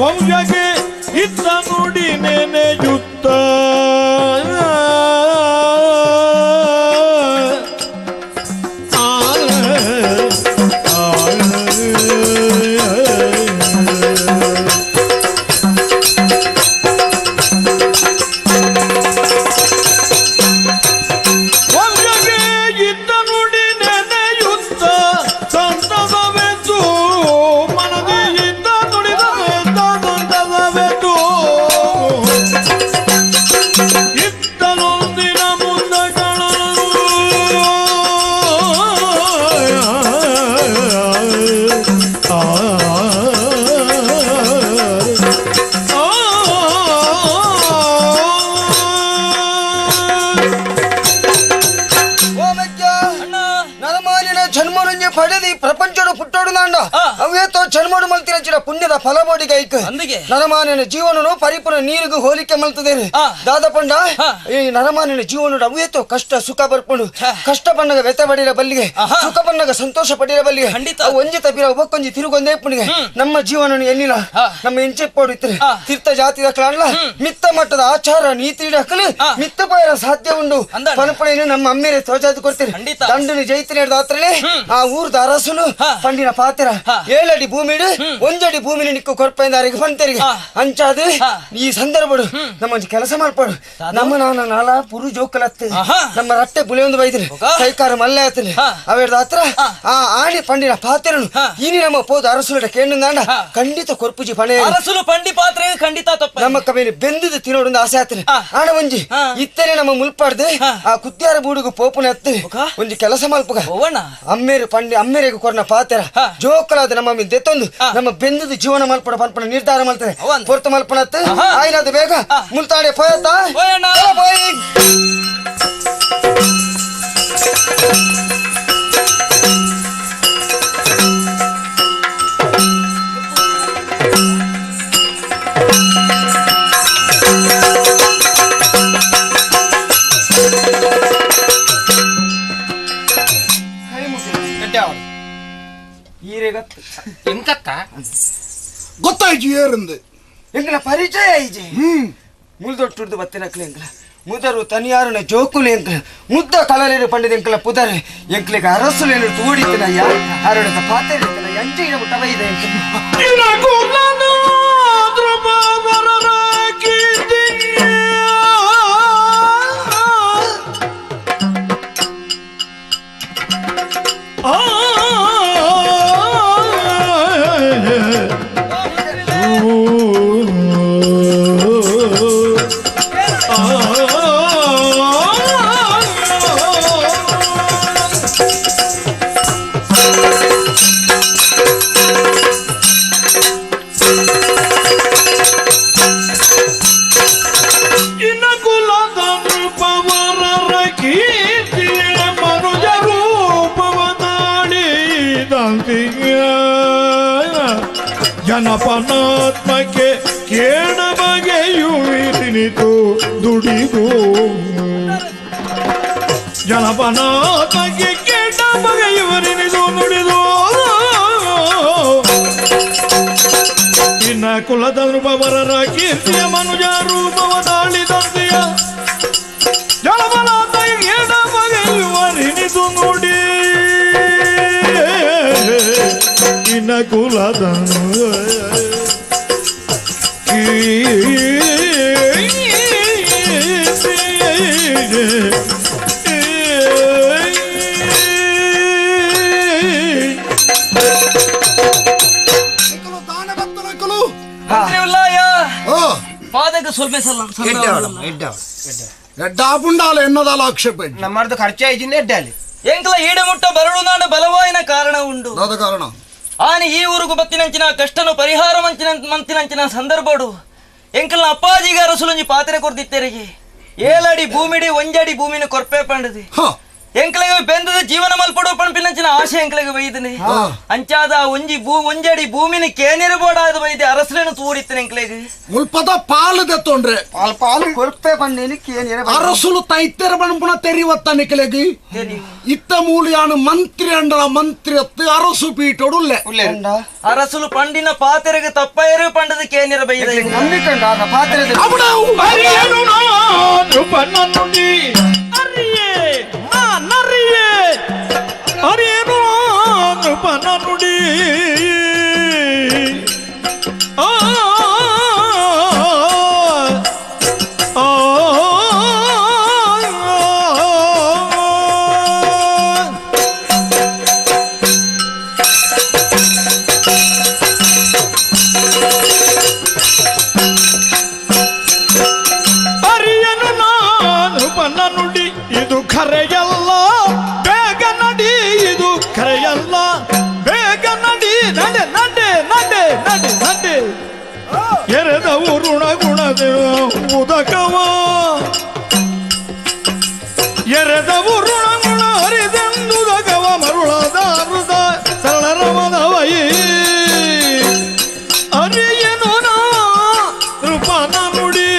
ವಂಶಕ್ಕೆ ಇತ್ತ ನುಡಿ ನೆನೆಯುತ್ತ ಜನ್ಮಡು ಮಲ್ತಿನ ಪುಣ್ಯದ ಫಲಬೋಡಿಗೆ ಐಕ್ ನರಮಾನಿನ ಜೀವನನು ಪರಿಪೂರ್ಣ ನೀರಿಗೂ ಹೋಲಿಕೆ ಮಲ್ತದೇನೆ ದಾದಪಂಡ ಈ ನರಮಾನಿನ ಜೀವನ ಅವೇತೋ ಕಷ್ಟ ಸುಖ ಬರ್ಕೊಂಡು ಕಷ್ಟ ಬಣ್ಣಗ ವ್ಯತ ಪಡಿರ ಬಲ್ಲಿಗೆ ಸುಖ ಬಣ್ಣಗ ಸಂತೋಷ ಪಡಿರ ಬಲ್ಲಿಗೆ ಒಂಜಿ ತಪ್ಪಿರ ಒಬ್ಬಕ್ಕೊಂಜಿ ತಿರುಗೊಂದೇ ಪುಣಿಗೆ ನಮ್ಮ ಜೀವನ ಎನ್ನಿಲ್ಲ ನಮ್ಮ ಎಂಚೆ ಪೋಡಿತ್ರೆ ತೀರ್ಥ ಜಾತಿದ ಕಾಣಲ ಮಿತ್ತ ಮಟ್ಟದ ಆಚಾರ ನೀತಿ ಹಾಕಲು ಮಿತ್ತ ಪಾಯರ ಸಾಧ್ಯ ಉಂಡು ಪನಪಣೆಯನ್ನು ನಮ್ಮ ಅಮ್ಮೇರೆ ತೋಜಾದು ಕೊಡ್ತೀರಿ ದಂಡನಿ ಜೈತಿನ ದಾತ್ರಲೆ ಆ ಊರ್ದ ಅರಸನು ಪಂಡಿನ ಪಾತ್ರ 7 ಅಡಿ ಭೂಮಿಡು 1 ಅಡಿ ಭೂಮಿನ ನಿಕ್ಕು ಕೊರ್ಪೈಂದಾರಿಗೆ ಬಂತರಿಗೆ ಅಂಚಾದು ಈ ಸಂದರ್ಭಡು ನಮ್ಮ ಕೆಲಸ ಮಾಡ್ಪಾಡು ನಮ್ಮ ನಾಲ ಪುರು ಜೋಕಲತ್ತೆ ನಮ್ಮ ರಟ್ಟೆ ಬುಲೆ ಒಂದು ಬೈದ್ರಿ ಕೈಕಾರ ಮಲ್ಲೆ ಆತನೆ ಅವೇರ್ದ ಹತ್ರ ಆ ಆಣಿ ಪಂಡಿನ ಪಾತ್ರನು ಇನಿ ನಮ್ಮ ಪೋದ ಅರಸುಲ ಕೇಂದ್ರ ಖಂಡಿತ ಕೊರ್ಪುಜಿ ಪಣೆ ಅರಸುಲು ಪಂಡಿ ಪಾತ್ರೆ ಖಂಡಿತ ತಪ್ಪ ನಮ್ಮ ಕಬೇಲಿ ಬೆಂದಿದ್ದು ತಿನ್ನೋಡೊಂದು ಆಸೆ ಆತನೆ ಆಣ ಒಂಜಿ ಇತ್ತನೆ ನಮ್ಮ ಮುಲ್ಪಾಡ್ದೆ ಆ ಕುತ್ಯಾರ ಬೂಡುಗು ಪೋಪುನ ಹತ್ತೆ ಒಂಜಿ ಕೆಲಸ ಮಲ್ಪಗ ಅಮ್ಮೇರು ಪಂಡಿ ಅಮ್ಮೇರೆಗೂ ಕೊರ್ನ ಪಾತ್ರ ಜೋಕಲಾದ ನಮ್ಮ ದೆತ್ತೊಂದು ನಮ್ಮ ಬೆಂದದ ಜೀವನ ಮಲ್ಪಡ ಪನ್ಪನ ನಿರ್ಧಾರ ಮಾಡ್ತದೆ ಪೊರ್ತ ಮಲ್ಪನತ್ತೆ ಆಯ್ನಾದ ಬೇಗ ಮುಲ್ತಾಡೆ ಪೋಯತ್ತ ಗೊತ್ತಾಯ್ತು ಏರಂದು ಎಂಗಳ ಪರಿಚಯ ಐಜೆ ಮುಲ್ದೊಟ್ಟುಡ್ದು ಬತ್ತಿನಕ್ಲೆ ಎಂಗಳ ಮುದರು ತನಿಯಾರನ ಜೋಕುಲು ಎಂಕಲ ಮುದ್ದ ಕಲಲೇರು ಪಂಡಿದ ಎಂಕಲ ಪುದರೆ ಎಂಕ್ಲೆಗ ಅರಸುಲೇನು ತೂಡಿತನಯ್ಯ ಅರಳದ ಪಾತೆ ಎಂಚಿನ ಮುಟ್ಟ ಬೈದೆ ಜನಪನಾತ್ಮಕ್ಕೆ ಕೇಣ ಬಗೆಯುವಿನಿತು ದುಡಿದು ಜನಪನಾತ್ಮಕ್ಕೆ ಕೇಣ ಬಗೆಯುವರಿನಿದು ನುಡಿದು ಇನ್ನ ಕುಲದ ನೃಪವರರ ಕೀರ್ತಿಯ ಮನುಜ ರೂಪವ ತಾಳಿದಂತೆಯ ಜನಪನಾತ್ಮಕ್ಕೆ ಕೇಣ ಬಗೆಯುವರಿನಿದು ನುಡಿ ಇನ್ನ ಕುಲದ ಪಾದಕ್ಕೆ ಸ್ವಲ್ಪ ಎಡ್ಡಾಪುಂಡಾಲ ಎನ್ನದಾಲ ಆಕ್ಷೇಪ ನಮ್ಮದು ಖರ್ಚಾಯ್ಜಿನ ಎಡ್ಡಾಲಿ ಎಂಕಲ ಈಡೆ ಮುಟ್ಟ ಬರಳು ನಾನು ಬಲವಾಯಿನ ಕಾರಣ ಉಂಡು ಕಾರಣ ಆನೆ ಈ ಊರುಗು ಬತ್ತಿನಂಚಿನ ಕಷ್ಟನು ಪರಿಹಾರ ಮಂತಿನಂಚಿನ ಸಂದರ್ಭಡು ಎಂಕಲ್ನ ಅಪ್ಪಾಜಿಗೆ ಅರಸುಲಂಜಿ ಪಾತ್ರೆ ಕೊರ್ದಿತ್ತೇರಿಗೆ 7 ಅಡಿ ಭೂಮಿಡಿ 1 ಅಡಿ ಭೂಮಿನ ಕೊರ್ಪೆ ಪಂಡದಿ ಎಂಕ್ಲೆಗೆ ಬೆಂದದ ಜೀವನ ಮಲ್ಪಡುವ ಪಣಪಿನಂಚಿನ ಆಶೆ ಎಂಕ್ಲೆಗೆ ಬೈದನೆ ಅಂಚಾದ ಒಂಜಡಿ ಭೂಮಿನ ಕೇನಿರಬೋಡಾದ ಬೈದೆ ಅರಸಲೇನು ತೂರಿತ್ತನೆ ಎಂಕ್ಲೆಗೆ ಮುಲ್ಪದ ಪಾಲು ದೆತ್ತೊಂಡ್ರೆ ಪಾಲು ಕೊರಪೆ ಬಣ್ಣನಿಕ್ಕೆ ಏನಿರ ಅರಸುಲು ತೈತ್ತೆರ ಬಣ್ಣ ತೆರಿವತ್ತ ನಿಕಲೆಗಿ ಇತ್ತ ಮೂಲಿಯಾನು ಮಂತ್ರಿ ಅಂಡಲ ಮಂತ್ರಿ ಅತ್ತು ಅರಸು ಪೀಠೊಡುಲ್ಲೆ ಅರಸುಲು ಪಂಡಿನ ಪಾತೆರೆಗೆ ತಪ್ಪಯರು ಪಂಡದ ಕೇನಿರ ಬೈದ ನಂಬಿಕೊಂಡ ಪಾತ್ರೆ ಅರಿಯೇನು ನಾನು ಪನ್ನನುಡಿ ಅರಿಯೇ ನಾನರಿಯೇ ಅರಿಯೇನು ನಾನು ಪನ್ನನುಡಿ ಆ ನುಡಿ ಇದು ಖರೆಯಲ್ಲ ಬೇಗ ನಡಿ ಇದು ಖರೆಯಲ್ಲ ಬೇಗ ನಡಿ ನಡೆ ನಡೆ ನಡೆ ನಡೆ ನಡೆ ಎರೆದವು ಋಣಗುಣದ ಉದಕವ ಎರೆದವು ಋಣಗುಣ ಹರಿದೆಂದುದಕವ ಮರುಳದ ಹೃದ ಸರಳರಮದವೈ ಅರಿಯನು ನಾ ರೂಪನ ನುಡಿ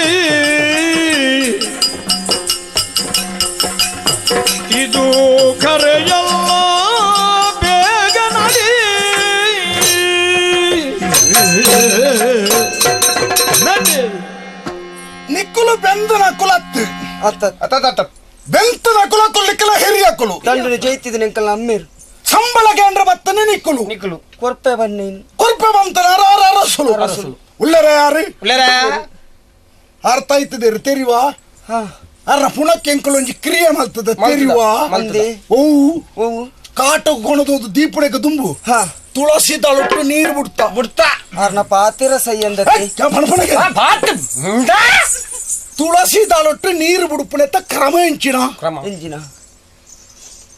ಇದು ಕರೆಯಲ್ಲ ಬೇಗ ನಡಿ ನಿಕ್ಕುಲು ಬೆಂದನ ಕುಲತ್ತು ಅತ್ತ ಬೆಂತನ ಕುಲ ಕೊಲ್ಲಿಕ್ಕಲ ಹಿರಿಯಕ್ಕಲು ದಂಡನೆ ಜೈತಿದ ನಿಂಕಲ್ ಅಮ್ಮೇರು ಸಂಬಳ ಕೇಂದ್ರ ಬತ್ತನೆ ನಿಕ್ಕುಲು ನಿಕ್ಕಲು ಕೊರಪೆ ಬಣ್ಣೇನು ಕೊರ್ಪೆ ಬಂತನ ಅರಸುಲು ಉಳ್ಳರ ಯಾರು ಅರ್ಥ ಆಯ್ತದೆ ತೆರಿವಾ ಹಾ ಅರ ಪುನಕ್ಕೆ ಎಂಕಲು ಒಂಜಿ ಕ್ರಿಯೆ ಮಾಡ್ತದೆ ತೆರಿವಾ ಮಂದೆ ಓ ಕಾಟ ಕೊಣದೋದು ದೀಪಡೆಗೆ ದುಂಬು ಹಾ ತುಳಸಿ ತಳೊಟ್ಟು ನೀರು ಬಿಡ್ತಾ ಅರ್ನ ಪಾತಿರ ಸೈ ಅಂದತೆ ತುಳಸಿ ತಾಳೊಟ್ಟು ನೀರು ಬಿಡುಪುನೆತ್ತ ಕ್ರಮ ಎಂಚಿನ ಎಂಜಿನ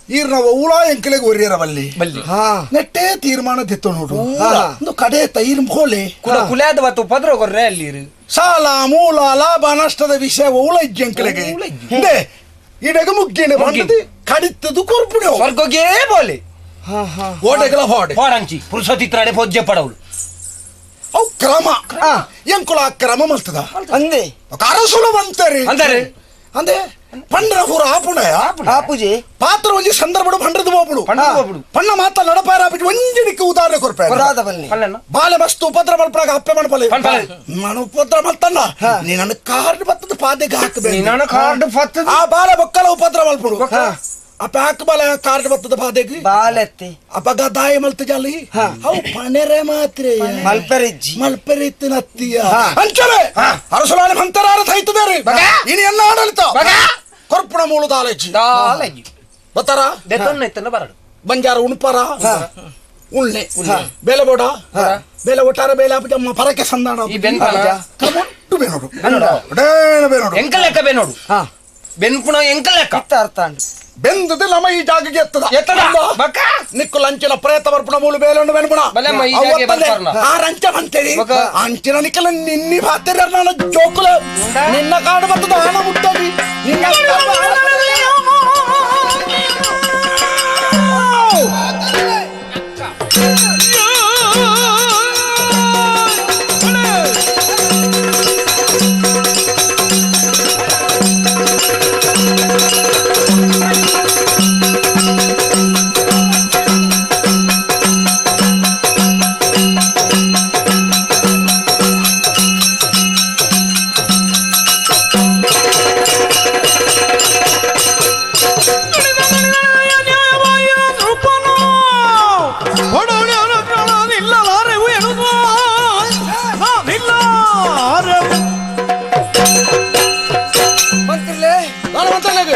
ಈರ್ನ ಉಳ ಎಂಕಲೆಗೆ ಒರಿಯರವಲ್ಲಿ ಹಾ ನೆಟ್ಟೆ ತೀರ್ಮಾನ ದಿತ್ತು ನೋಡು ಒಂದು ಕಡೆ ತೈರ್ ಹೋಲೆ ಕುಲಿಯಾದ ಬತ್ತು ಪದ್ರ ಕೊರ್ರೆ ಅಲ್ಲಿ ಸಾಲ ಮೂಲ ಲಾಭ ನಷ್ಟದ ವಿಷಯ ಉಳ ಎಂಕಲೆಗೆ ಹಿಂದೆ ಇಡಗ ಮುಗ್ಗೇನೆ ಬಂದది ಕಡಿತದು ಕೊರ್ಪುಡೆ ಸ್ವರ್ಗಕ್ಕೆ ಬೋಲೆ ಹಾ ಹಾ ಓಟೆಗಲ ಹೋಡೆ ಹೋಡಂಚಿ ಪುರುಷೋತ್ತಿತ್ರಾಡೆ ಪೊಜ್ಜೆ ಪಡವಳು ಅವು ಕ್ರಮ ಎಂಕುಲ ಕ್ರಮ ಮಲ್ತದ ಅಂದೆ ಅರಸುಲು ಬಂತಾರೆ ಅಂತಾರೆ ಅಂದೆ ಪಂಡ್ರ ಪೂರ ಆಪುಣಯ ಆಪುಜಿ ಪಾತ್ರ ಒಂಜಿ ಸಂದರ್ಭ ಪಂಡ್ರದು ಬೋಪುಡು ಪಂಡ್ರದು ಪಣ್ಣ ಮಾತ ನಡಪಾರ ಒಂಜಿನಿಕ್ಕೆ ಉದಾಹರಣೆ ಕೊರ್ಪೆ ಹೊರಾದ ಬನ್ನಿ ಬಾಲೆ ಮಸ್ತು ಉಪದ್ರ ಮಲ್ಪರಾಗ ಅಪ್ಪೆ ಮಣಪಲೆ ನಾನು ಉಪದ್ರ ಮಲ್ತಣ್ಣ ನೀ ನನ್ನ ಕಾರ್ಡ್ ಬತ್ತದ ಪಾದೆಗೆ ಹಾಕಬೇಕು ಕಾರ್ಡ್ ಫತ್ ಆ ಬಾಲೆ ಬೊಕ್ಕಲ ಉಪದ್ರ ಮಲ್ಪುಡು ಅಪ್ಪ ಹಾಕ ಬಾಲ ಕಾರ್ಡ್ ಬತ್ತದ ಪಾದೆಗೆ ಬಾಲೆತ್ತಿ ಅಪ್ಪ ಗದಾಯ ಮಲ್ತ ಜಾಲಿ ಅವು ಪಣೆರೆ ಮಾತ್ರ ಮಲ್ಪೆರಿಜ್ಜಿ ಮಲ್ಪೆರಿತ್ತಿನ ಅತ್ತಿಯ ಅಂಚರೆ ಅರಸುಲಾನೆ ಮಂತರಾರ ತೈತದೆ ಇನಿ ಎಲ್ಲ ಆಡಳಿತ ಕೊರ್ಪುಣ ಮೂಲದ ಆಲಜಿ ಬತ್ತಾರ ದೆತ್ತೊನ್ನೆತ್ತನ ಬರಡು ಬಂಜಾರ ಉಣ್ಪಾರ ಉಳ್ಳೆ ಬೇಲೆ ಬೋಡ ಬೇಲೆ ಒಟ್ಟಾರ ಬೇಲೆ ಅಮ್ಮ ಪರಕೆ ಸಂದಾಣ ಈ ಬೆನ್ಪನ ಕಮೊಟ್ಟು ಬೇನೋಡು ಬೇನೋಡು ಎಂಕಲ್ ಲೆಕ್ಕ ಬೇನೋಡು ಬೆನ್ಪುಣ ಎಂಕಲ್ ಲೆಕ್ಕ ಅರ್ಥ ಬೆಂದದ ನಮ್ಮ ಈ ಜಾಗಕ್ಕೆ ಎತ್ತದ ಬಕ್ಕ ನಿಕ್ಕು ಲಂಚಿನ ಪ್ರೇತ ಬರ್ಪುಣ ಮೂಲು ಬೇಲೊಂಡು ಬೆನ್ಪುಣ ಬಲೆಮ್ಮ ಈ ಜಾಗೆ ಬರ್ತಾರನ ಆ ರಂಚ ಬಂತೇಳಿ ಅಂಚಿನ ನಿಕ್ಕಲ ನಿನ್ನಿ ಬಾತಿರ ನನ್ನ ಜೋಕುಲ ನಿನ್ನ ಕಾಡು ಬರ್ತದ ಹಣ ಮುಟ್ಟದಿ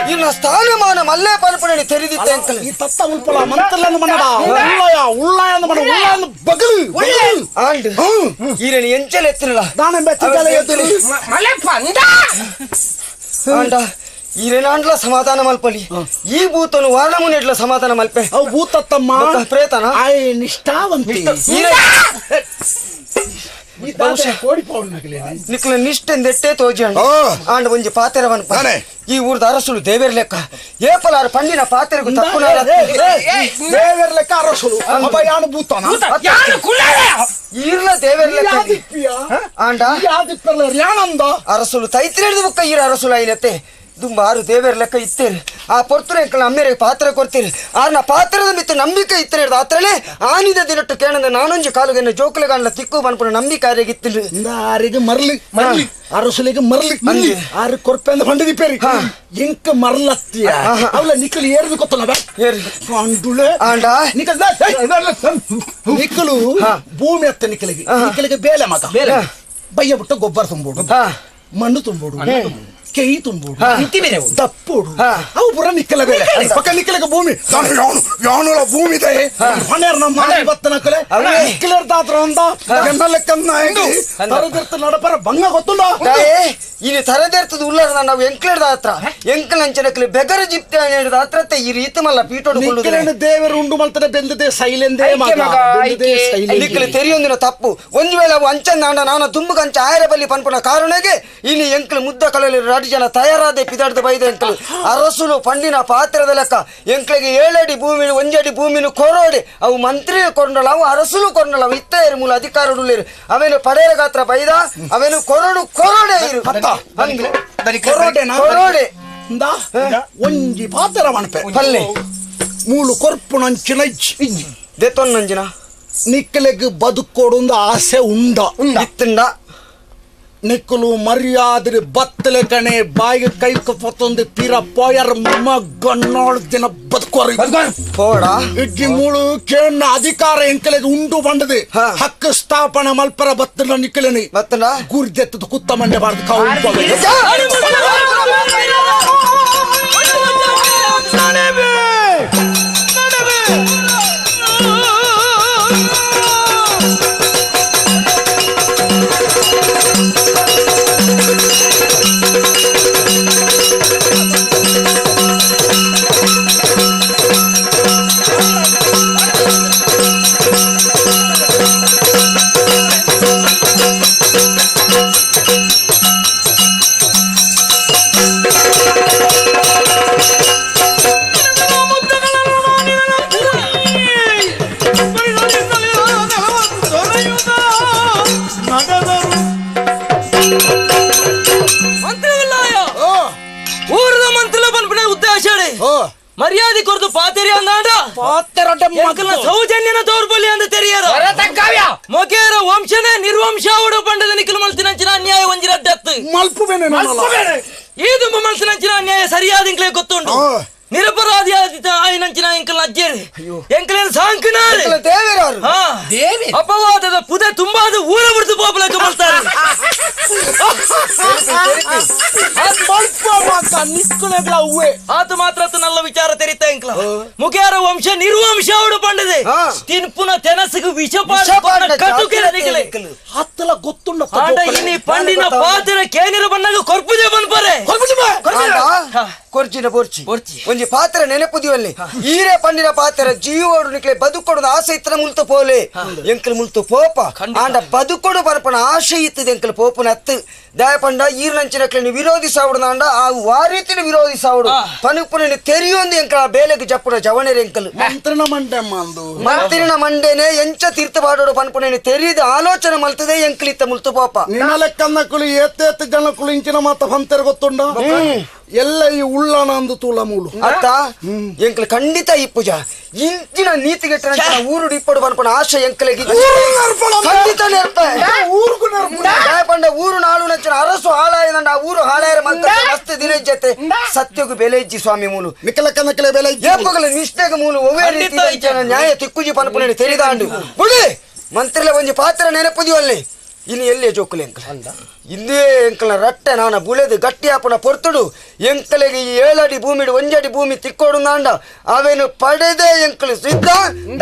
ನಿನ್ನ ಸ್ಥಾನಮಾನ ಮಲ್ಲೇ ಪರಪಣಿ ತೆರೆದಿದ್ದೆ ಅಂಕಲ್ ಈ ತತ್ತ ಉಲ್ಪಲ ಮಂತ್ರಲನ್ನು ಮನ್ನಡ ಉಳ್ಳಾಯ ಮನ ಉಳ್ಳಾಯ ಬಗಲು ಆಂಡ್ ಈರನಿ ಎಂಚಲ ಎತ್ತರಲ್ಲ ದಾನ ಬೆಚ್ಚಲ ಎತ್ತರಿ ಮಲೆ ಪಂದ ಆಂಡ ಈರೇನಾಂಡ್ಲ ಸಮಾಧಾನ ಮಲ್ಪಲಿ ಈ ಭೂತನು ವಾರ್ಣಮುನೆಡ್ಲ ಸಮಾಧಾನ ಮಲ್ಪೆ ಅವು ಭೂತತ್ತಮ್ಮ ಪ್ರೇತನ ಆಯ್ ನಿಷ್ಠಾವಂತಿ ಕೋಡಿಪೌಡು ನಕಲಿ ನಿಕ್ಲ ನಿಷ್ಟೆಂದೆಟ್ಟೆ ತೋಜಂಡು ಆಂಡ ಒಂಜಿ ಪಾತೆರವನ್ ಈ ಊರ್ದ ಅರಸುಲು ದೇವೇರ್ ಲೆಕ್ಕ ಏಪಲಾರು ಪಂಡಿನ ಪಾತೆರೆಗೂ ತಪ್ಪು ದೇವೇರ್ ಲೆಕ್ಕ ಅರಸುಲು ಯಾನು ಭೂತಾನ ಈರ್ಲ ದೇವೇರ್ ಲೆಕ್ಕ ಆಂಡ ಯಾನಂದ ಅರಸುಲು ತೈತ್ರೇಡ್ದು ಬುಕ್ಕ ಈರ ಅರಸುಲು ಐನತ್ತೆ ದುಂಬಾರು ದೇವೇರ್ ಲೆಕ್ಕ ಇತ್ತೇನೆ ಆ ಪೊರ್ತುರ ಎಂಕಲ್ ಅಮ್ಮೇರೆ ಪಾತ್ರ ಕೊಡ್ತೀರಿ ಆರ್ನ ಪಾತ್ರದ ಮಿತ್ತು ನಂಬಿಕೆ ಇತ್ತೇನೆ ಆತ್ರನೇ ಆನಿದ ದಿನಟ್ಟು ಕೇಳಂದ ನಾನೊಂಜಿ ಕಾಲುಗೆನ್ನ ಜೋಕುಲೆಗಾನ್ಲ ತಿಕ್ಕು ಬನ್ಪುನ ನಂಬಿಕೆ ಆರೆಗಿತ್ತಿಲ್ಲ ಆರಿಗೆ ಮರ್ಲಿ ಅರಸುಲಿಗೆ ಮರ್ಲಿ ಆರು ಕೊರ್ಪೆಂದ ಹೊಂಡಿದಿಪ್ಪೇರಿ ಇಂಕ ಮರ್ಲತ್ತಿಯ ಅವಳ ನಿಕ್ಕಲು ಏರ್ದು ಗೊತ್ತಲ್ಲ ಅಂಡುಳೆ ಆಂಡ ನಿಕ್ಕಲು ಭೂಮಿ ಅತ್ತ ನಿಕ್ಕಲಿಗೆ ಬೇಲೆ ಮಗ ಬಯ್ಯ ಬಿಟ್ಟು ಗೊಬ್ಬರ ತುಂಬೋಡು ಮಣ್ಣು ತುಂಬೋಡು ಕೆಯಿ ತುಂಬೋಡು ದಪ್ಪೋಡು ಅವು ಪುರ ನಿಕ್ಕಲ ಬೇಲೆ ಪಕ್ಕ ನಿಕ್ಕಲಿಗೆ ಭೂಮಿ ಯಾನುಲ ಭೂಮಿ ಇದೆ ಹೊಣೆರ್ ನಮ್ಮ ಬತ್ತನ ಕಲೆ ನಿಕ್ಕಲರ್ ದಾತ್ರ ಒಂದ ಲೆಕ್ಕನ್ನ ತರದಿರ್ತ ನಡಪರ ಭಂಗ ಗೊತ್ತುಂಡ ಇನ್ನು ತರದಿರ್ತದ ಉಳ್ಳಾರ ನಾವು ಎಂಕ್ಲೆಡ್ದ ಹತ್ರ ಎಂಕಲ್ ಅಂಚನಕ್ಲಿ ಬೆಗರ ಜಿಪ್ತೆ ಹೇಳಿದ ಹತ್ರತ್ತೆ ಈ ರೀತಿ ಮಲ್ಲ ಪೀಟೋಡು ದೇವರು ಉಂಡು ಮಲ್ತನೆ ಬೆಂದದೆ ಸೈಲೆಂದೇ ನಿಕ್ಕಲಿ ತೆರಿಯೊಂದಿನ ತಪ್ಪು ಒಂದು ವೇಳೆ ಅವು ಅಂಚಂದ ನಾನು ತುಂಬಗ ಅಂಚ ಆಯರ ಬಲ್ಲಿ ಪನ್ಪುನ ಕಾರಣಗೆ ಇನ್ನು ಎಂಕಲ್ ಮುದ್ದ ಕಲಲ್ಲಿ ಜನ ತಯಾರಾದೆ ಪಿದಾಡ್ದ ಬೈದ ಎಂಕಲು ಅರಸುಲು ಪಂಡಿನ ಪಾತ್ರದ ಲೆಕ್ಕ ಎಂಕ್ಳಿಗೆ 7 ಅಡಿ ಭೂಮಿ 1 ಅಡಿ ಭೂಮಿನು ಕೊರೋಡಿ ಅವು ಮಂತ್ರಿ ಕೊಂಡಲ್ಲ ಅವು ಅರಸುಲು ಕೊಂಡಲ್ಲ ಅವು ಇತ್ತೇರು ಮೂಲ ಅಧಿಕಾರಡುಳ್ಳೇರು ಅವೇನು ಪಡೆಯರ ಗಾತ್ರ ಬೈದ ಅವೇನು ಕೊರೋಡೆ ಇರು ಕೊರೋಡೆ ಒಂಜಿ ಪಾತ್ರ ಮಣಪೆ ಪಲ್ಲೆ ಮೂಳು ಕೊರ್ಪು ನಂಚಿನ ದೆತ್ತೊನ್ನಂಜಿನ ನಿಕ್ಕಲೆಗ್ ಬದುಕೋಡು ಆಸೆ ಉಂಡ ಇತ್ತಂಡ ನಿಕ್ಕಲು ಮರ್ಯಾದ್ರೆ ಬತ್ತಲೆ ಕಣೆ ಬಾಯಿಗೆ ಕೈ ಕಪ್ಪತ್ತೊಂದು ತೀರ ಪೋಯರ್ ಮಗನ್ನೋಳ್ ದಿನ ಬದುಕೋರಿ ಪೋಡ ಇಡ್ಲಿ ಮೂಳು ಕೇಣ ಅಧಿಕಾರ ಎಂಕಲೆಗೆ ಉಂಡು ಬಂಡದೆ ಹಕ್ಕು ಸ್ಥಾಪನೆ ಮಲ್ಪರ ಬತ್ತನ ನಿಕ್ಕಲೇನಿ ಬತ್ತನ ಗುರ್ದೆತ್ತದ ಕುತ್ತ ಮಂಡೆ ಬಾರ್ದು ಕಾವು ಮರ್ಯಾದೆ ಕೊರದು ಪಾತೆರಿ ಅಂದಾಡ ಸೌಜನ್ಯನ ತೋರ್ಬಲಿ ಅಂದ ತೆರಿಯರ ಮೊಗೇರ ವಂಶನೇ ನಿರ್ವಂಶ ಉಡು ಪಂಡದ ನಿಖಿಲ್ ಮಲ್ತಿನಂಚಿನ ಅನ್ಯಾಯ ಒಂಜಿರಡ್ಡತ್ತು ಇದು ಮಲ್ತಿನಂಚಿನ ಅನ್ಯಾಯ ಸರಿಯಾದ ಇಂಕ್ಲೆ ಗೊತ್ತುಂಟು ನಿರಪರಾಧಿ ಆದಿತ ಆಯ್ನಂಚಿನ ಎಂಕಲ್ ಅಜ್ಜೇರಿ ಎಂಕಲೇನು ಸಾಂಕನಾರೆ ಅಪವಾದದ ಪುದೆ ತುಂಬಾದ ಊರ ಬಿಡ್ತು ಪೋಪಲಕ್ಕೆ ಬರ್ತಾರೆ ಆತ ಮಾತ್ರ ನಲ್ಲ ವಿಚಾರ ತೆರಿತ ಎಂಕ್ಲ ಮುಖೇರ ವಂಶ ನಿರ್ವಂಶ ಉಡು ಪಂಡದೆ ತಿನ್ಪುನ ತೆನಸಿಗೆ ವಿಷ ಹತ್ತಲ ಗೊತ್ತುಂಡ ಇನ್ನಿ ಪಂಡಿನ ಪಾತ್ರ ಕೇನಿರ ಬಣ್ಣಗ ಕೊರ್ಪುಜೆ ಬಂದ್ಬಾರೆ ಕೊರ್ಚಿನ ಬೋರ್ಚಿ ಒಂಜಿ ಪಾತ್ರ ನೆನಪುದಿವಲ್ಲಿ ಈರೇ ಪಂಡಿನ ಪಾತ್ರ ಜೀವೋಡು ನಿಕ್ಲೆ ಬದುಕೊಡು ಆಸೆ ಇತ್ತನ ಮುಲ್ತು ಪೋಲೆ ಎಂಕಲ್ ಮುಲ್ತು ಪೋಪ ಆಂಡ ಬದುಕೊಡು ಬರ್ಪಣ ಆಶೆ ಇತ್ತದ ಎಂಕಲ್ ಪೋಪನ ಅತ್ತು ದಯ ಪಂಡ ಈರ್ನಂಚಿನಕ್ಲೆ ವಿರೋಧಿಸಾವುಡು ಆಂಡ ಆ ವಾರೀತಿನ ವಿರೋಧಿಸಾವುಡು ಪನುಪುನ ತೆರಿಯೊಂದು ಎಂಕಲ್ ಬೇಲೆಗೆ ಜಪ್ಪುಡ ಜವಣೆರ ಎಂಕಲ್ ಮಂತ್ರಿನ ಮಂಡೆನೆ ಎಂಚ ತೀರ್ಥ ಬಾಡೋಡು ಪನ್ಪುನ ತೆರಿದ ಆಲೋಚನೆ ಮಲ್ತದೆ ಎಂಕಲಿತ್ತ ಮುಲ್ತು ಪೋಪ ನಿನ್ನ ಲೆಕ್ಕನ್ನಕ್ಕಳು ಎತ್ತ ಜನಕ್ಕಳು ಇಂಚಿನ ಮಾತ ಹೊಂತೆರ ಗೊತ್ತುಂಡ ಎಲ್ಲ ಈ ಉಳ್ಳಾನ ಅಂದು ತೂಲ ಮೂಲು ಅತ್ತ ಎಂಕಲ್ ಖಂಡಿತ ಈ ಪೂಜಾ ಇಂಚಿನ ನೀತಿಗೆಟ್ಟ ಊರು ಇಪ್ಪಡು ಬನ್ಪಣ ಆಶೆ ಎಂಕಲೆಗೆ ಖಂಡಿತ ಪಂಡ ಊರು ನಾಳು ನಂಚಿನ ಅರಸು ಹಾಳಾಯದಂಡ ಆ ಊರು ಹಾಳಾಯರ ಮಸ್ತ್ ದಿನ ಜೊತೆ ಸತ್ಯಗೂ ಬೆಲೆ ಇಜ್ಜಿ ಸ್ವಾಮಿ ಮೂಲು ನಿಕ್ಕಲಕ್ಕನಕ್ಕಲೆ ಬೆಲೆ ಏಪಗಲ ನಿಷ್ಠೆಗೆ ಮೂಲು ಒವೇ ರೀತಿ ನ್ಯಾಯ ತಿಕ್ಕುಜಿ ಪನ್ಪುಣಿ ತೆರಿದಾಂಡು ಬುಡಿ ಮಂತ್ರಿಲ ಒಂಜಿ ಪಾತ್ರ ನೆನಪುದಿವಲ್ಲಿ ಇನ್ನು ಎಲ್ಲಿಯ ಜೋಕುಲೆ ಎಂಕಲ್ ಇಂದೇ ಎಂಕಲ್ನ ರಟ್ಟೆ ನಾನ ಬುಳೆದು ಗಟ್ಟಿ ಆಪನ ಪೊರ್ತುಡು ಎಂಕಲೆಗೆ 7 ಅಡಿ ಭೂಮಿ 1 ಅಡಿ ಭೂಮಿ ತಿಕ್ಕೋಡು ನಾಂಡ ಅವೇನು ಪಡೆದೆ ಎಂಕಲು ಸಿದ್ಧ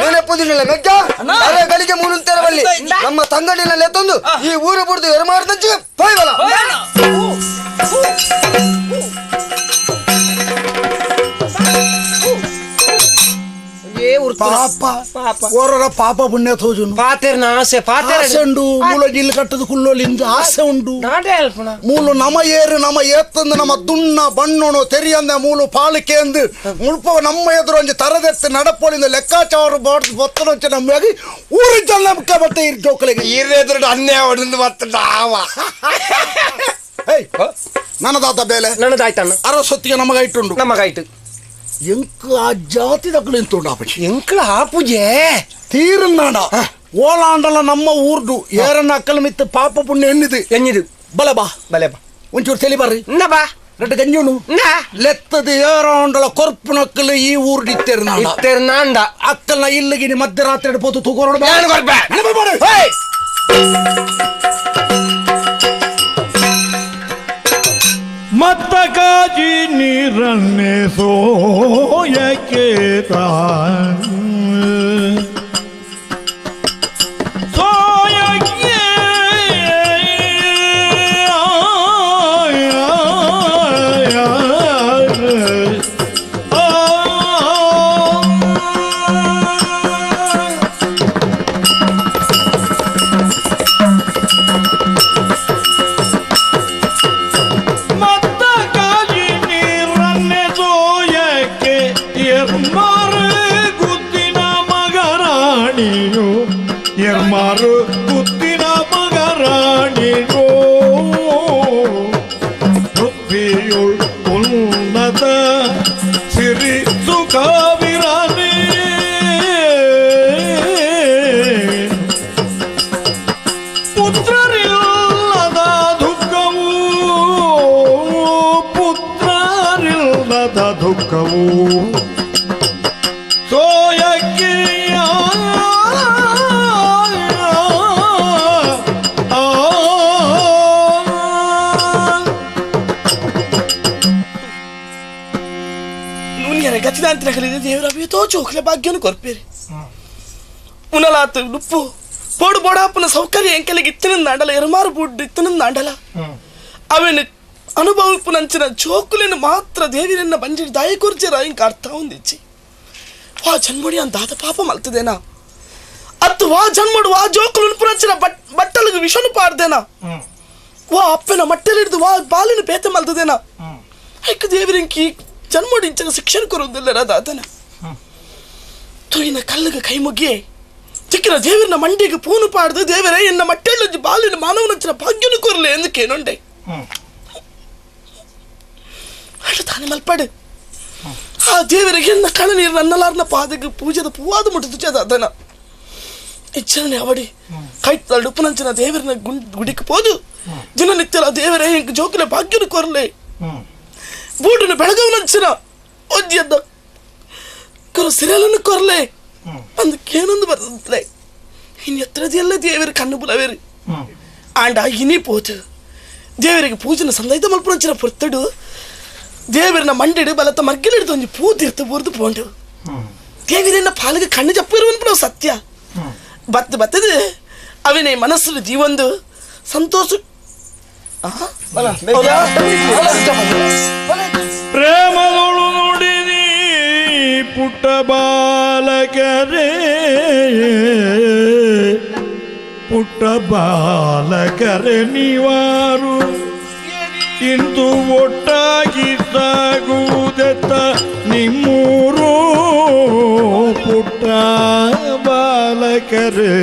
ನೆನಪುದಿಲ್ಲ ಮೆಗ್ಗ ಗಳಿಗೆ ಮೂಲುಂತೆರವಲ್ಲಿ ನಮ್ಮ ತಂಗಡಿನಲ್ಲಿ ಎತ್ತೊಂದು ಈ ಊರು ಬುಡ್ದು ಎರಮಾರ್ದಂಚಿ ಪೋಯ್ವಲ ಪಾಪ ಪಾಪ ಓರರ ಪಾಪ ಪುಣ್ಯ ತೋಜುನು ಪಾತೆರ್ನ ಆಸೆ ಆಸೆ ಉಂಡು ಮೂಲ ಜಿಲ್ಲೆ ಕಟ್ಟದ ಕುಲ್ಲೋಲಿಂದ ಆಸೆ ಉಂಡು ನಾಟೇ ಅಲ್ಪಣ ಮೂಲು ನಮ ಏರು ನಮ ಏತ್ತಂದು ನಮ್ಮ ದುಣ್ಣ ಬಣ್ಣೋಣ ತೆರಿಯಂದ ಮೂಲು ಪಾಲಿಕೆ ಅಂದು ಮುಳ್ಪ ನಮ್ಮ ಎದುರು ಒಂಜಿ ತರದೆತ್ತು ನಡಪೋಳಿಂದ ಲೆಕ್ಕಾಚಾರ ಬತ್ತನೊಂಚ ನಮ್ಮಾಗಿ ಊರು ಜನ ನಮ್ಕ ಮತ್ತೆ ಇರ್ ಜೋಕಲಿಗೆ ಇರೆದುರು ಅನ್ಯಾಯ ಹೊಡೆದು ಮತ್ತೆ ನಾವ ಏಯ್ ನನ್ನದಾತ ಬೇಲೆ ನನ್ನದಾಯ್ತಣ್ಣ ಅರಸೊತ್ತಿಗೆ ನಮಗ ಇಟ್ಟುಂಡು ನಮಗಾಯ್ತು ಎಂಕ ಆ ಜಾತಿ ದಕ್ಕಲು ಇಂತುಂಡು ಆಪಚಿ ಎಂಕ್ಲ ಆಪುಜೆ ತೀರನ್ನಾಡ ಓಲಾಂಡಲ ನಮ್ಮ ಊರ್ದು ಏರನ್ನ ಅಕ್ಕಲ ಮಿತ್ತು ಪಾಪ ಪುಣ್ಯ ಎನ್ನಿದು ಎನ್ನಿದು ಬಲ ಬಾ ಬಲೆ ಬಾ ಒಂಚೂರು ತಲಿ ಬರ್ರಿ ನ ಬಾ ரெண்டு கஞ்சுனு ಲೆತ್ತದ ಏರಾಂಡಲ ಕೊರ್ಪುನಕ್ಕಲು ಈ ಊರ್ದು ಇತ್ತೇರ್ನಾಡ ಇತ್ತೆರ್ನಾಂಡ ಅಕ್ಕಲ್ನ ಇಲ್ಲಿಗಿನಿ ಮಧ್ಯರಾತ್ರಿ ಪೋತು ತೂಗೋರೋಡು ನಾನು ಕೊರ್ಪೆ ಮತ್ತ ಕಾಜಿ ನೀರನ್ನೇ ಸೋಯಕ್ಕೆ ಸೋಯಕ್ಕೆ ಎರ್ಮಾರು ಗುತ್ತಿನ ಮಗರಾಣಿಗೋ ಪೃಥ್ವಿಯುಳ್ ಉನ್ನತ ಸಿರಿ ಸುಖವಿರನೆ ಪುತ್ರರಿಲ್ಲದ ದುಃಖವು ಪುತ್ರರಿಲ್ಲದ ದುಃಖವು ಸೋಯಕ್ಕೆ ಗತಿದಾಂತರಗಳಿದೆ ದೇವರ ಅವಿಯತೋ ಚೋಕ್ಲೆ ಭಾಗ್ಯನು ಕೊರ್ಪೇರಿ ಉನಲಾತ ನುಪ್ಪು ಬೋಡು ಬೋಡಾಪನ ಸೌಕರ್ಯ ಎಂಕಲಿಗೆ ಇತ್ತನಿಂದ ಆಂಡಲ ಎರಮಾರು ಬುಡ್ಡು ಇತ್ತನಿಂದ ಆಂಡಲ ಅವನು ಅನುಭವಿಪ್ಪು ನಂಚಿನ ಚೋಕುಲಿನ ಮಾತ್ರ ದೇವಿರನ್ನ ಬಂಜಿಡಿ ದಾಯಿ ಕೊರ್ಜಿರ ಇಂಕ ಅರ್ಥ ಹೊಂದಿಚ್ಚಿ ವಾ ಜನ್ಮಡಿ ಅಂತ ಆದ ಪಾಪ ಮಲ್ತದೇನಾ ಅತ್ತು ವಾ ಜನ್ಮಡು ವಾ ಜೋಕುಲು ಪುರಂಚಿನ ಬಟ್ಟಲಿಗೆ ವಿಷನು ಪಾಡ್ದೇನಾ ವಾ ಅಪ್ಪನ ಮಟ್ಟಲಿಡ್ದು ವಾ ಬಾಲಿನ ಪೇತೆ ಮಲ್ತದೇನಾ ಐಕ ದೇವಿರಿಂಕಿ ಜನ್ಮೋಡಿಂಚನ ಶಿಕ್ಷಣ ಕೊರುವುದಿಲ್ಲ ದಾತನ ತುಯಿನ ಕಲ್ಲಿಗೆ ಕೈ ಮುಗ್ಗಿ ಚಿಕ್ಕಿನ ದೇವರನ ಮಂಡಿಗೆ ಪೂನು ಪಾಡ್ದು ದೇವರೇ ಎನ್ನ ಮಟ್ಟೆಳ್ಳು ಬಾಲಿನ ಮಾನವನಂಚಿನ ಭಾಗ್ಯನು ಕೊರಲೆ ಎಂದು ಕೇನೊಂಡೆ ಅಷ್ಟು ತಾನೇ ಮಲ್ಪಾಡು ಆ ದೇವರಿಗೆ ಎನ್ನ ಕಣ ನೀರು ನನ್ನಲಾರ್ನ ಪಾದಕ್ಕೆ ಪೂಜೆದ ಪೂವಾದ ಮುಟ್ಟಿದ ದಾತನ ಇಚ್ಛನೆ ಅವಡಿ ಕೈ ತಡುಪುನಂಚಿನ ದೇವರನ ಗುಡಿಗೆ ಪೋದು ದಿನನಿತ್ಯಲ ದೇವರೇ ಇಂಕ ಜೋಕಿನ ಭಾಗ್ಯನು ಕೊರಲೆ ಬೂಟನ್ನು ಬೆಳಗವನಂಚಿನ ಒಜ್ಜಿಯದ್ದ ಕರು ಸಿರಲನ್ನು ಕೊರಲೆ ಅಂದಕ್ಕೇನೊಂದು ಬರ್ತಲೆ ಇನ್ನು ಎತ್ತರದೆಲ್ಲ ದೇವರ ಕಣ್ಣು ಬುಲವೇರಿ ಆಂಡ ಇನಿ ಪೋತು ದೇವರಿಗೆ ಪೂಜನ ಸಂದೈತ ಮಲ್ಪುನಂಚಿನ ಪುರ್ತಡು ದೇವರನ್ನ ಮಂಡಿಡು ಬಲತ ಮರ್ಗಿಲಿಡ್ದು ಒಂಜಿ ಪೂತಿರ್ತು ಬುರ್ದು ಪೋಂಡು ದೇವರನ್ನ ಪಾಲಿಗೆ ಕಣ್ಣು ಜಪ್ಪು ಇರುವನ್ಪು ಸತ್ಯ ಬತ್ತದು ಅವನೇ ಮನಸ್ಸು ಜೀವೊಂದು ಸಂತೋಷ ಪ್ರೇಮದೊಳು ನುಡಿದಿ ಪುಟ್ಟ ಬಾಲಕರೇ ಪುಟ್ಟ ಬಾಲಕರೇ ನೀವಾರು ಇಂದು ಒಟ್ಟಾಗಿ ಸಾಗುವುದೆತ್ತ ನಿಮ್ಮೂರು ಪುಟ್ಟ ಬಾಲಕರೇ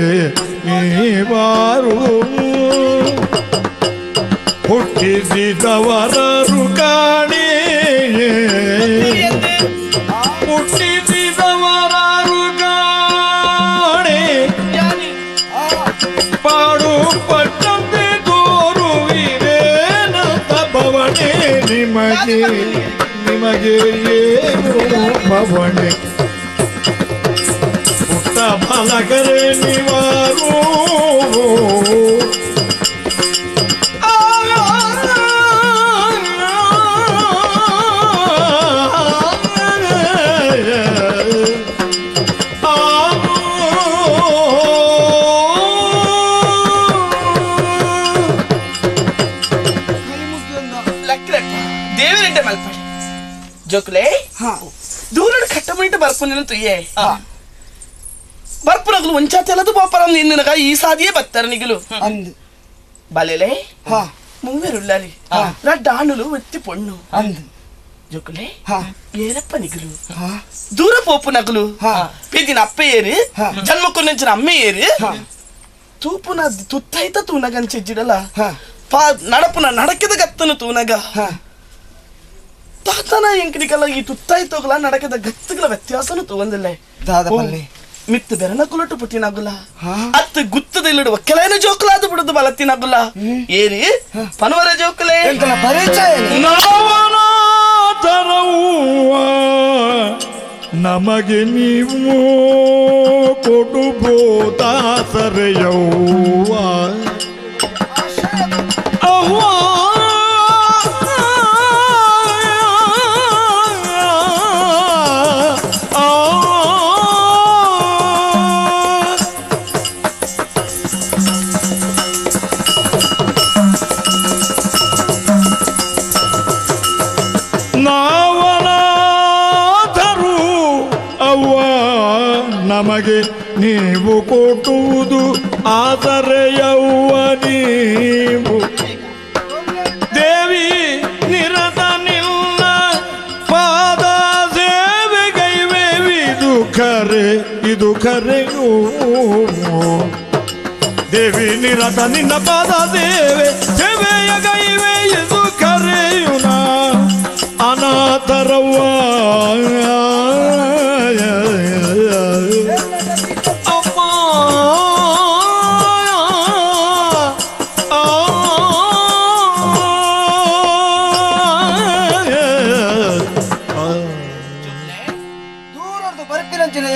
ನೀವಾರು ಹುಟ್ಟಿಸಿದವರರು ಕಾಣೆ ಹುಟ್ಟಿಸಿದವರರು ಕಾಣೆ ಪಾಡು ಪಟ್ಟಂತೆ ತೋರುವಿರೇನಂತ ಭವಣೆ ನಿಮಗೆ ಏನು ಭವಣೆ ಪುಟ್ಟ ಬಾಲಕರೇ ನೀವಾರು ದೇವರೆಂಡೆ ಮಲ್ಪಾಡಿ ಜೋಕ್ಲೆ ದೂರ ಕಟ್ಟಮಂಟ ಬರ್ಪುನ ತುಯ್ಯೆ ಬರ್ಪುನಗಲು ಒಂಚಾತಿ ಅಲ್ಲದು ಪಾಪರ ನಿನ್ನಗ ಈ ಸಾದಿಯೇ ಬರ್ತಾರೆ ನಿಗಲು ಅಂದು ಬಲೆಲೆ ಹಾ ಮೂವೆರುಳ್ಳಾರಿ ರಡ್ಡಾಣುಲು ಒತ್ತಿ ಪೊಣ್ಣು ಅಂದು ಜೋಕುಲೆ ಹಾ ಏರಪ್ಪ ನಿಗಲು ಹಾ ದೂರ ಪೋಪು ನಗಲು ಹಾ ಪೀದಿನ ಅಪ್ಪ ಏರಿ ಜನ್ಮಕ್ಕೊಂದಿನ ಅಮ್ಮ ಏರಿ ತೂಪುನ ತುತ್ತೈತ ತೂನಗಂಚಿಜ್ಜಿಡಲ್ಲ ಹಾ ನಡಪುನ ನಡಕೆದ ಗತ್ತನು ತೂನಗ ಹಾ ತಾತನ ಎಂಕನಿಕಲ್ಲ ಈ ತುತ್ತಾಯ್ತೋಗಲ ನಡಕೆದ ಗತ್ತಗಳ ವ್ಯತ್ಯಾಸನು ತೂವಂದಿಲ್ಲ ದಾದಪಲ್ಲಿ ಮಿತ್ತು ಬೆರನ ಕುಲಟು ಪುಟ್ಟಿನಾಗುಲ್ಲ ಅತ್ತು ಗುತ್ತದಲ್ಲಿಡುವ ಕೆಲೈನ ಜೋಕಲಾದ ಬಿಡುದು ಬಲತ್ತಿನಾಗುಲ್ಲ ಏರಿ ಪನವರ ಜೋಕಲೇ ಎಂಕಲ ಪರಿಚಯ ತರವ್ವ ನಮಗೆ ನೀವು ಕೊಡುಬೋದಾಸರೆಯವ್ವ ಅವ್ವ ನಮಗೆ ನೀವು ಕೊಟ್ಟುವುದು ಆಸರೆಯವ್ವ ನೀವು ದೇವಿ ನಿರತ ನಿಲ್ಲ ಪಾದ ಸೇವೆಗೈವೆ ಇದು ಖರೆಯೋ ದೇವಿ ನಿರತ ನಿನ್ನ ಪಾದ ಸೇವೆಯ ಗೈವೆ ಇದು ಖರೆಯುನ ಅನಾಥರವ್ವ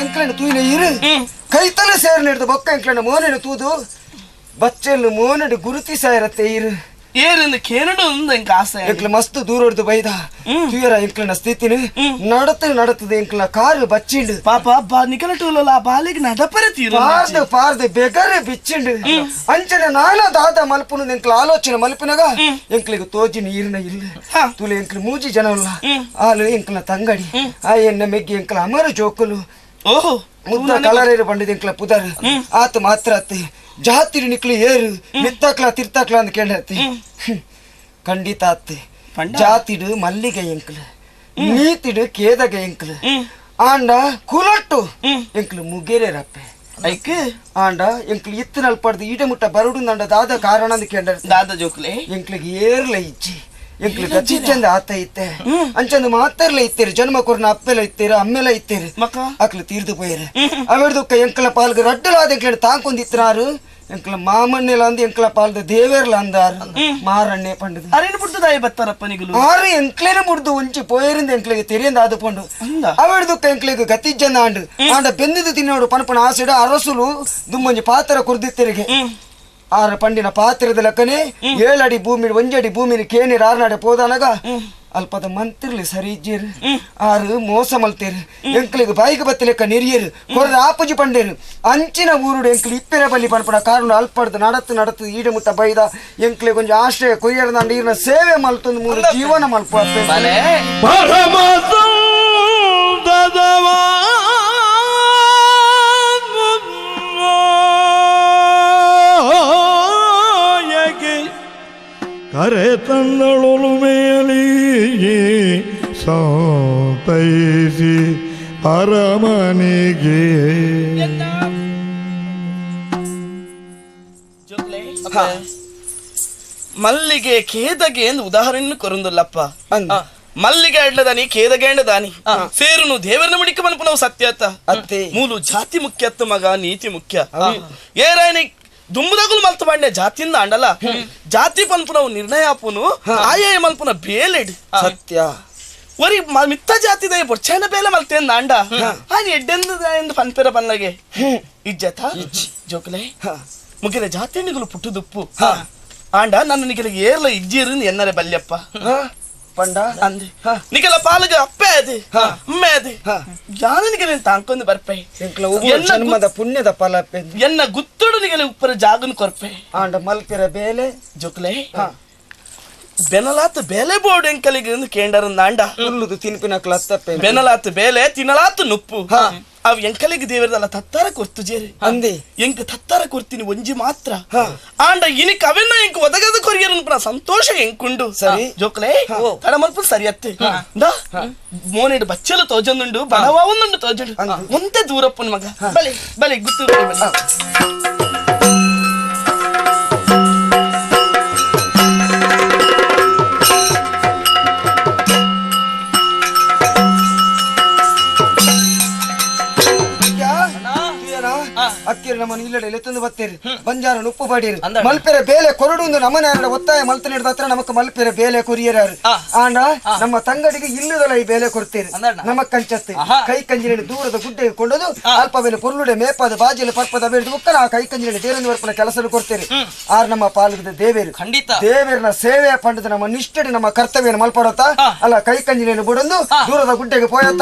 ಎಂಕ್ಲಣ್ಣ ತೂಯಿನ ಇರು ಕೈತಲೆ ಸೇರ್ ನೆಡ್ದು ಬೊಕ್ಕ ಎಂಕ್ಲಣ್ಣ ಮೋನೆಡು ತೂದು ಬಚ್ಚೆಲ್ಲು ಮೋನೆಡು ಗುರುತಿಸ ಇರತ್ತೆ ಇರು ಏರಿಂದ ಕೇನಡು ಎಂಕ ಆಸೆ ಎಂಕ್ಲ ಮಸ್ತ್ ದೂರ ಹೊಡೆದು ಬೈದ ತುಯರ ಎಂಕ್ಲಣ್ಣ ಸ್ಥಿತಿನ ನಡತದೆ ಎಂಕ್ಲ ಕಾರು ಬಚ್ಚಿಂಡು ಪಾಪ ನಿಕಲಟುಲ್ಲ ಬಾಲಿಗೆ ನಡಪರೆ ತೀರು ಪಾರ್ದೆ ಬೆಗರೆ ಬಿಚ್ಚಿಂಡು ಅಂಚನೆ ನಾನ ದಾದ ಮಲ್ಪುನ ಎಂಕ್ಲ ಆಲೋಚನೆ ಮಲ್ಪಿನಾಗ ಎಂಕ್ಲಿಗೆ ತೋಜಿ ನೀರಿನ ಇಲ್ಲ ತುಲೆ ಎಂಕ್ಲ ಮೂಜಿ ಜನವಲ್ಲ ಆಲು ಎಂಕ್ಲ ತಂಗಡಿ ಆ ಎನ್ನ ಮೆಗ್ಗಿ ಎಂಕ್ಲ ಅಮರ ಜೋಕುಲು ಓಹೋ ಮುದ್ದ ಕಲರೇರು ಬಂಡಿದ ಎಂಕ್ಲ ಪುದರ್ ಆತ ಮಾತ್ರ ಅತ್ತೆ ಜಾತಿರು ನಿಕ್ಲಿ ಏರು ನಿತ್ತಾಕ್ಲ ತಿರ್ತಾಕ್ಲ ಅಂತ ಕೇಳತ್ತೆ ಖಂಡಿತ ಅತ್ತೆ ಜಾತಿಡು ಮಲ್ಲಿಗೆ ಎಂಕ್ಲು ನೀತಿಡು ಕೇದಗ ಎಂಕ್ಲು ಆಂಡ ಕುಲಟ್ಟು ಎಂಕ್ಲು ಮುಗೇರೆ ರಪ್ಪೆ ಐಕೆ ಆಂಡ ಎಂಕ್ಲು ಇತ್ತನಲ್ ಪಡ್ದು ಈಟ ಮುಟ್ಟ ಬರುಡು ನಂಡ ದಾದ ಕಾರಣ ಅಂತ ಕೇಳ ದಾದ ಜೋಕ್ಲೆ ಎಂಕ್ಲಿಗೆ ಏರ್ಲ ಇಜ್ಜಿ ಎಂಕ್ಲಿಗೆ ಚಿಚ್ಚಂದ ಆತ ಇತ್ತೆ ಅಂಚಂದ ಮಾತೆರ್ಲ ಇತ್ತೇರು ಜನ್ಮ ಕೊರ್ನ ಅಪ್ಪೆಲ್ಲ ಇತ್ತೇರು ಅಮ್ಮೆಲ್ಲ ಇತ್ತೇರು ಅಕ್ಲು ತೀರ್ದು ಪೋಯರು ಅವೆಡ್ದುಕ್ಕ ಎಂಕ್ಲ ಪಾಲ್ಗೆ ರಡ್ಡಲಾದ ಎಂಕ್ಲ ತಾಂಕೊಂದಿತ್ತನಾರು ಎಂಕ್ಲ ಮಾಮಣ್ಣೆಲ್ಲ ಅಂದ್ ಎಂಕ್ಲ ಪಾಲ್ದ ದೇವೇರ್ಲ ಅಂದಾರು ಮಾರಣ್ಣೆ ಪಂಡದು ಅರೇನು ಬಿಡ್ತದಾಯ ಬತ್ತಾರಪ್ಪ ನಿಗಲು ಆರು ಎಂಕ್ಲೇನೆ ಮುಡ್ದು ಒಂಚಿ ಪೋಯರಿಂದ ಎಂಕ್ಲಿಗೆ ತೆರಿಯಂದ ಆದುಕೊಂಡು ಅವೆಡ್ದುಕ್ಕ ಎಂಕ್ಲಿಗೆ ಗತಿಜ್ಜಂದ ಆಂಡ ಬೆಂದಿದ್ದು ತಿನ್ನೋಡು ಪನಪನ ಆಸಿಡ ಅರಸುಲು ದುಮ್ಮಂಜಿ ಪಾತ್ರ ಕುರ್ದಿತ್ತೆರಿಗೆ ಆರ ಪಂಡಿನ ಪಾತ್ರದ ಲೆಕ್ಕನೆ 7 ಅಡಿ ಭೂಮಿ 1 ಅಡಿ ಭೂಮಿನ ಕೇನಿರ್ ಆರ್ನಾಡೆ ಪೋದಾನಾಗ ಅಲ್ಪದ ಮಂತಿರ್ಲಿ ಸರಿ ಇಜ್ಜೇರು ಆರು ಮೋಸ ಮಲ್ತೇರು ಎಂಕ್ಲಿಗೆ ಬಾಯಿಗೆ ಬತ್ತ ಲೆಕ್ಕ ನೆರಿಯರು ಕೊರ್ರ ಆಪುಜಿ ಪಂಡೇರು ಅಂಚಿನ ಊರುಡು ಎಂಕ್ಲಿ ಇಪ್ಪೆರ ಬಲ್ಲಿ ಪನ್ಪಣ ಕಾರಣ ಅಲ್ಪಡ್ದು ನಡತ್ತು ಈಡ ಮುಟ್ಟ ಬೈದ ಎಂಕ್ಲಿಗೆ ಕೊಂಚ ಆಶ್ರಯ ಕೊಯ್ಯರ್ದ ನೀರಿನ ಸೇವೆ ಮಲ್ತೊಂದು 3 ಜೀವನ ಮಲ್ಪ ಕರೆ ತಂದಳೊಲು ಮೇಲಿಗೆ ಸೌತೈಸಿ ಅರಮನೆಗೆ ಮಲ್ಲಿಗೆ ಕೇದಗೆ ಎಂದು ಉದಾಹರಣೆ ಕೊರಂದುಲ್ಲಪ್ಪ ಮಲ್ಲಿಗೆ ಅಡ್ಲದಾನಿ ಕೇದಗೆ ಅಂಡದಾನಿ ಸೇರುನು ದೇವರನ್ನ ಮುಡಿಕ ಮನಪು ನಾವು ಸತ್ಯತ ಮೂಲು ಜಾತಿ ಮುಖ್ಯತ್ತ ಮಗ ನೀತಿ ಮುಖ್ಯ ಏರಾಯನಿ ದುಮ್ಮದಗುಲು ಮಲ್ತು ಬಾಂಡೆ ಜಾತಿಯಿಂದ ಅಂಡಲ್ಲ ಜಾತಿ ಪನ್ಪು ನಾವು ನಿರ್ಣಯ ಆಪುನು ಆಯಾಯ ಮಲ್ಪುನ ಬೇಲೆಡ್ ಸತ್ಯ ಒರಿ ಮಿತ್ತ ಜಾತಿದ ಬೊಚ್ಚನ ಬೇಲೆ ಮಲ್ತೇಂದ ಅಂಡ ಹಾನಿ ಎಡ್ಡೆಂದು ಪನ್ಪೆರ ಪನ್ನಗೆ ಇಜ್ಜತ ಜೋಕಲೆ ಮುಗಿಲ ಜಾತಿಗಳು ಪುಟ್ಟುದುಪ್ಪು ಆಂಡ ನನ್ನ ನಿಗಲಿಗೆ ಏರ್ಲ ಇಜ್ಜಿರು ಎನ್ನರೆ ಬಲ್ಯಪ್ಪ ಪಂಡ ಅಂದೆ ನಿಗಲ ಪಾಲಗ ಅಪ್ಪೆ ಅದು ಅಮ್ಮೆ ಅದು ಯಾನಿಗೆ ತಾಂಕೊಂದು ಬರ್ಪೆ ಜನ್ಮದ ಪುಣ್ಯದ ಫಲ ಎನ್ನ ಗುತ್ತುಡು ನಿಗಲ ಉಪ್ಪರ ಜಾಗನ್ ಕೊರ್ಪೆ ಆಂಡ ಮಲ್ಪಿರ ಬೇಲೆ ಜೋಕಲೆ ಬೆನಲಾತ್ ಬೇಲೆ ಬೋರ್ಡ್ ಎಂಕಲಿಗೆ ಕೇಂಡರ ನಾಂಡ ಹುಲ್ಲುದು ತಿನ್ಪಿನ ಕ್ಲತ್ತಪ್ಪೆ ಬೆನಲಾತ್ ಬೇಲೆ ತಿನ್ನಲಾತ್ ನುಪ್ಪು ಅವ್ ಎಂಕಲಿಗೆ ದೇವರದಲ್ಲ ತತ್ತಾರ ಕೊರ್ತು ಜೇರಿ ಅಂದಿ ಎಂಕ ತತ್ತಾರ ಕೊರ್ತೀನಿ ಒಂಜಿ ಮಾತ್ರ ಆಂಡ ಇನಿಕ್ ಅವೆನ್ನ ಎಂಕ್ ಒದಗದ ಕೊರಿಯರ ಸಂತೋಷ ಎಂಕುಂಡು ಸರಿ ಜೋಕ್ಲೆ ತಡ ಮಲ್ಪ ಸರಿ ಅತ್ತೆ ಮೋನೇಡು ಬಚ್ಚಲು ತೋಜೊಂದುಂಡು ಬಡವಾವುಂದುಂಡು ತೋಜುಂಡು ಒಂದೇ ದೂರಪ್ಪನ ಮಗ ಬಲೆ ಬಲೆ ಗುತ್ತು ಅಕ್ಕಿರು ನಮ್ಮನ್ನು ಇಲ್ಲಡೆ ಎತ್ತಂದು ಬತ್ತೇರಿ ಬಂಜಾರ ಉಪ್ಪು ಪಡೀರಿ ಮಲ್ಪೆರ ಬೇಲೆ ಕೊರಡು ನಮ್ಮನೆ ಒತ್ತಾಯ ಮಲ್ತನ ಹಿಡ್ದತ್ರ ನಮಕ್ ಮಲ್ಪೆರ ಬೇಲೆ ಕೊರಿಯರಾರು ಆಂಡ ನಮ್ಮ ತಂಗಡಿಗೆ ಇಲ್ಲದಲ್ಲ ಈ ಬೇಲೆ ಕೊಡ್ತೀರಿ ನಮಕ್ ಕಂಚತ್ತೆ ಕೈ ಕಂಜಿನ ದೂರದ ಗುಡ್ಡೆಗೆ ಕೊಂಡದು ಅಲ್ಪ ಬೇಲೆ ಕೊರ್ಲುಡೆ ಮೇಪದ ಬಾಜಿಲು ಪರ್ಪದ ಬೇಡ ಉಕ್ಕರ ಆ ಕೈ ಕಂಜಿನ ದೇವರ ವರ್ಪನ ಕೆಲಸ ಕೊಡ್ತೀರಿ ಆರ್ ನಮ್ಮ ಪಾಲಕದ ದೇವೇರು ಖಂಡಿತ ದೇವೇರನ ಸೇವೆ ಪಂಡದ ನಮ್ಮ ನಿಷ್ಠೆ ನಮ್ಮ ಕರ್ತವ್ಯ ಮಲ್ಪಡತ್ತ ಅಲ್ಲ ಕೈ ಕಂಜಿನ ಬಿಡೊಂದು ದೂರದ ಗುಡ್ಡೆಗೆ ಪೋಯತ್ತ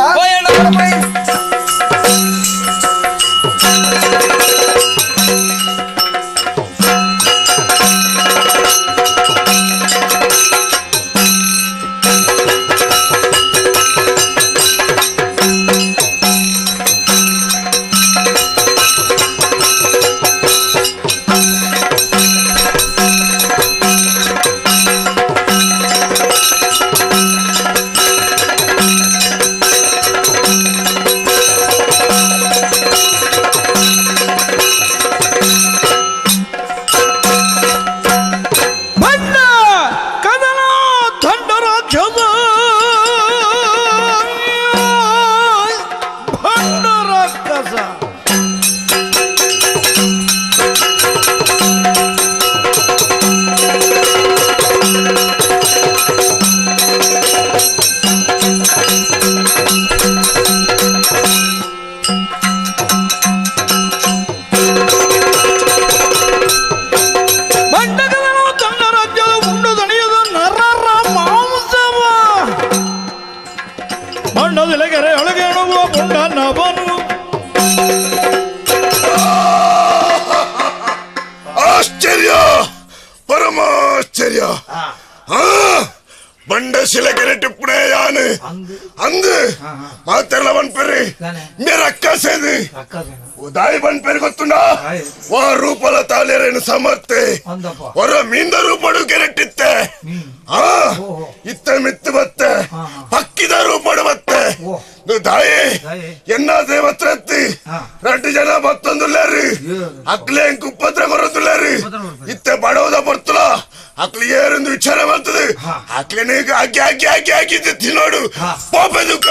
ಆಶ್ಚರ್ಯ ಪರಮಾಶ್ಚರ್ಯ ಬಂಡಶಿಲೆಗೆರೆ ಟಿಪ್ಪಣೆ ಯಾನು ಅಂದು ಮಾತೆಲ್ಲ ಬನ್ಪೆರಿ ಮೇರ ಅಕ್ಕ ಸೇದಿ ಉದಾಯಿ ಬನ್ಪೆರಿ ಗೊತ್ತುಂಡಾ ವಾ ರೂಪಲ ತಾಲೇರೇನು ಸಮರ್ಥೆ ಹೊರ ಮೀಂದ ರೂಪಡು ಗೆರೆಟ್ಟಿತ್ತೆ ಇತ್ತ ಮಿತ್ತು ಬತ್ತೆ ಪಕ್ಕಿದ ರೂಪಡು ಬತ್ತೆ ದಾಯಿ ಎನ್ನ ದೇವತ್ರತ್ತಿ 2 ಜನ ಮತ್ತೊಂದುಲ್ಲಾರಿ ಅಕ್ಲೆ ಕುಪ್ಪತ್ರ ಕೊರದುಲ್ಲಾರಿ ಇತ್ತೆ ಬಡವದ ಬರ್ತಲ ಅಕ್ಲಿ ಏರೆಂದು ವಿಚಾರ ಮಾಡ್ತದೆ ಅಕ್ಲೆನೇ ಆಗಿ ಆಗಿ ಆಗಿ ಆಗಿದ್ದೆ ತಿನ್ನೋಡು ಪಾಪೆ ದುಃಖ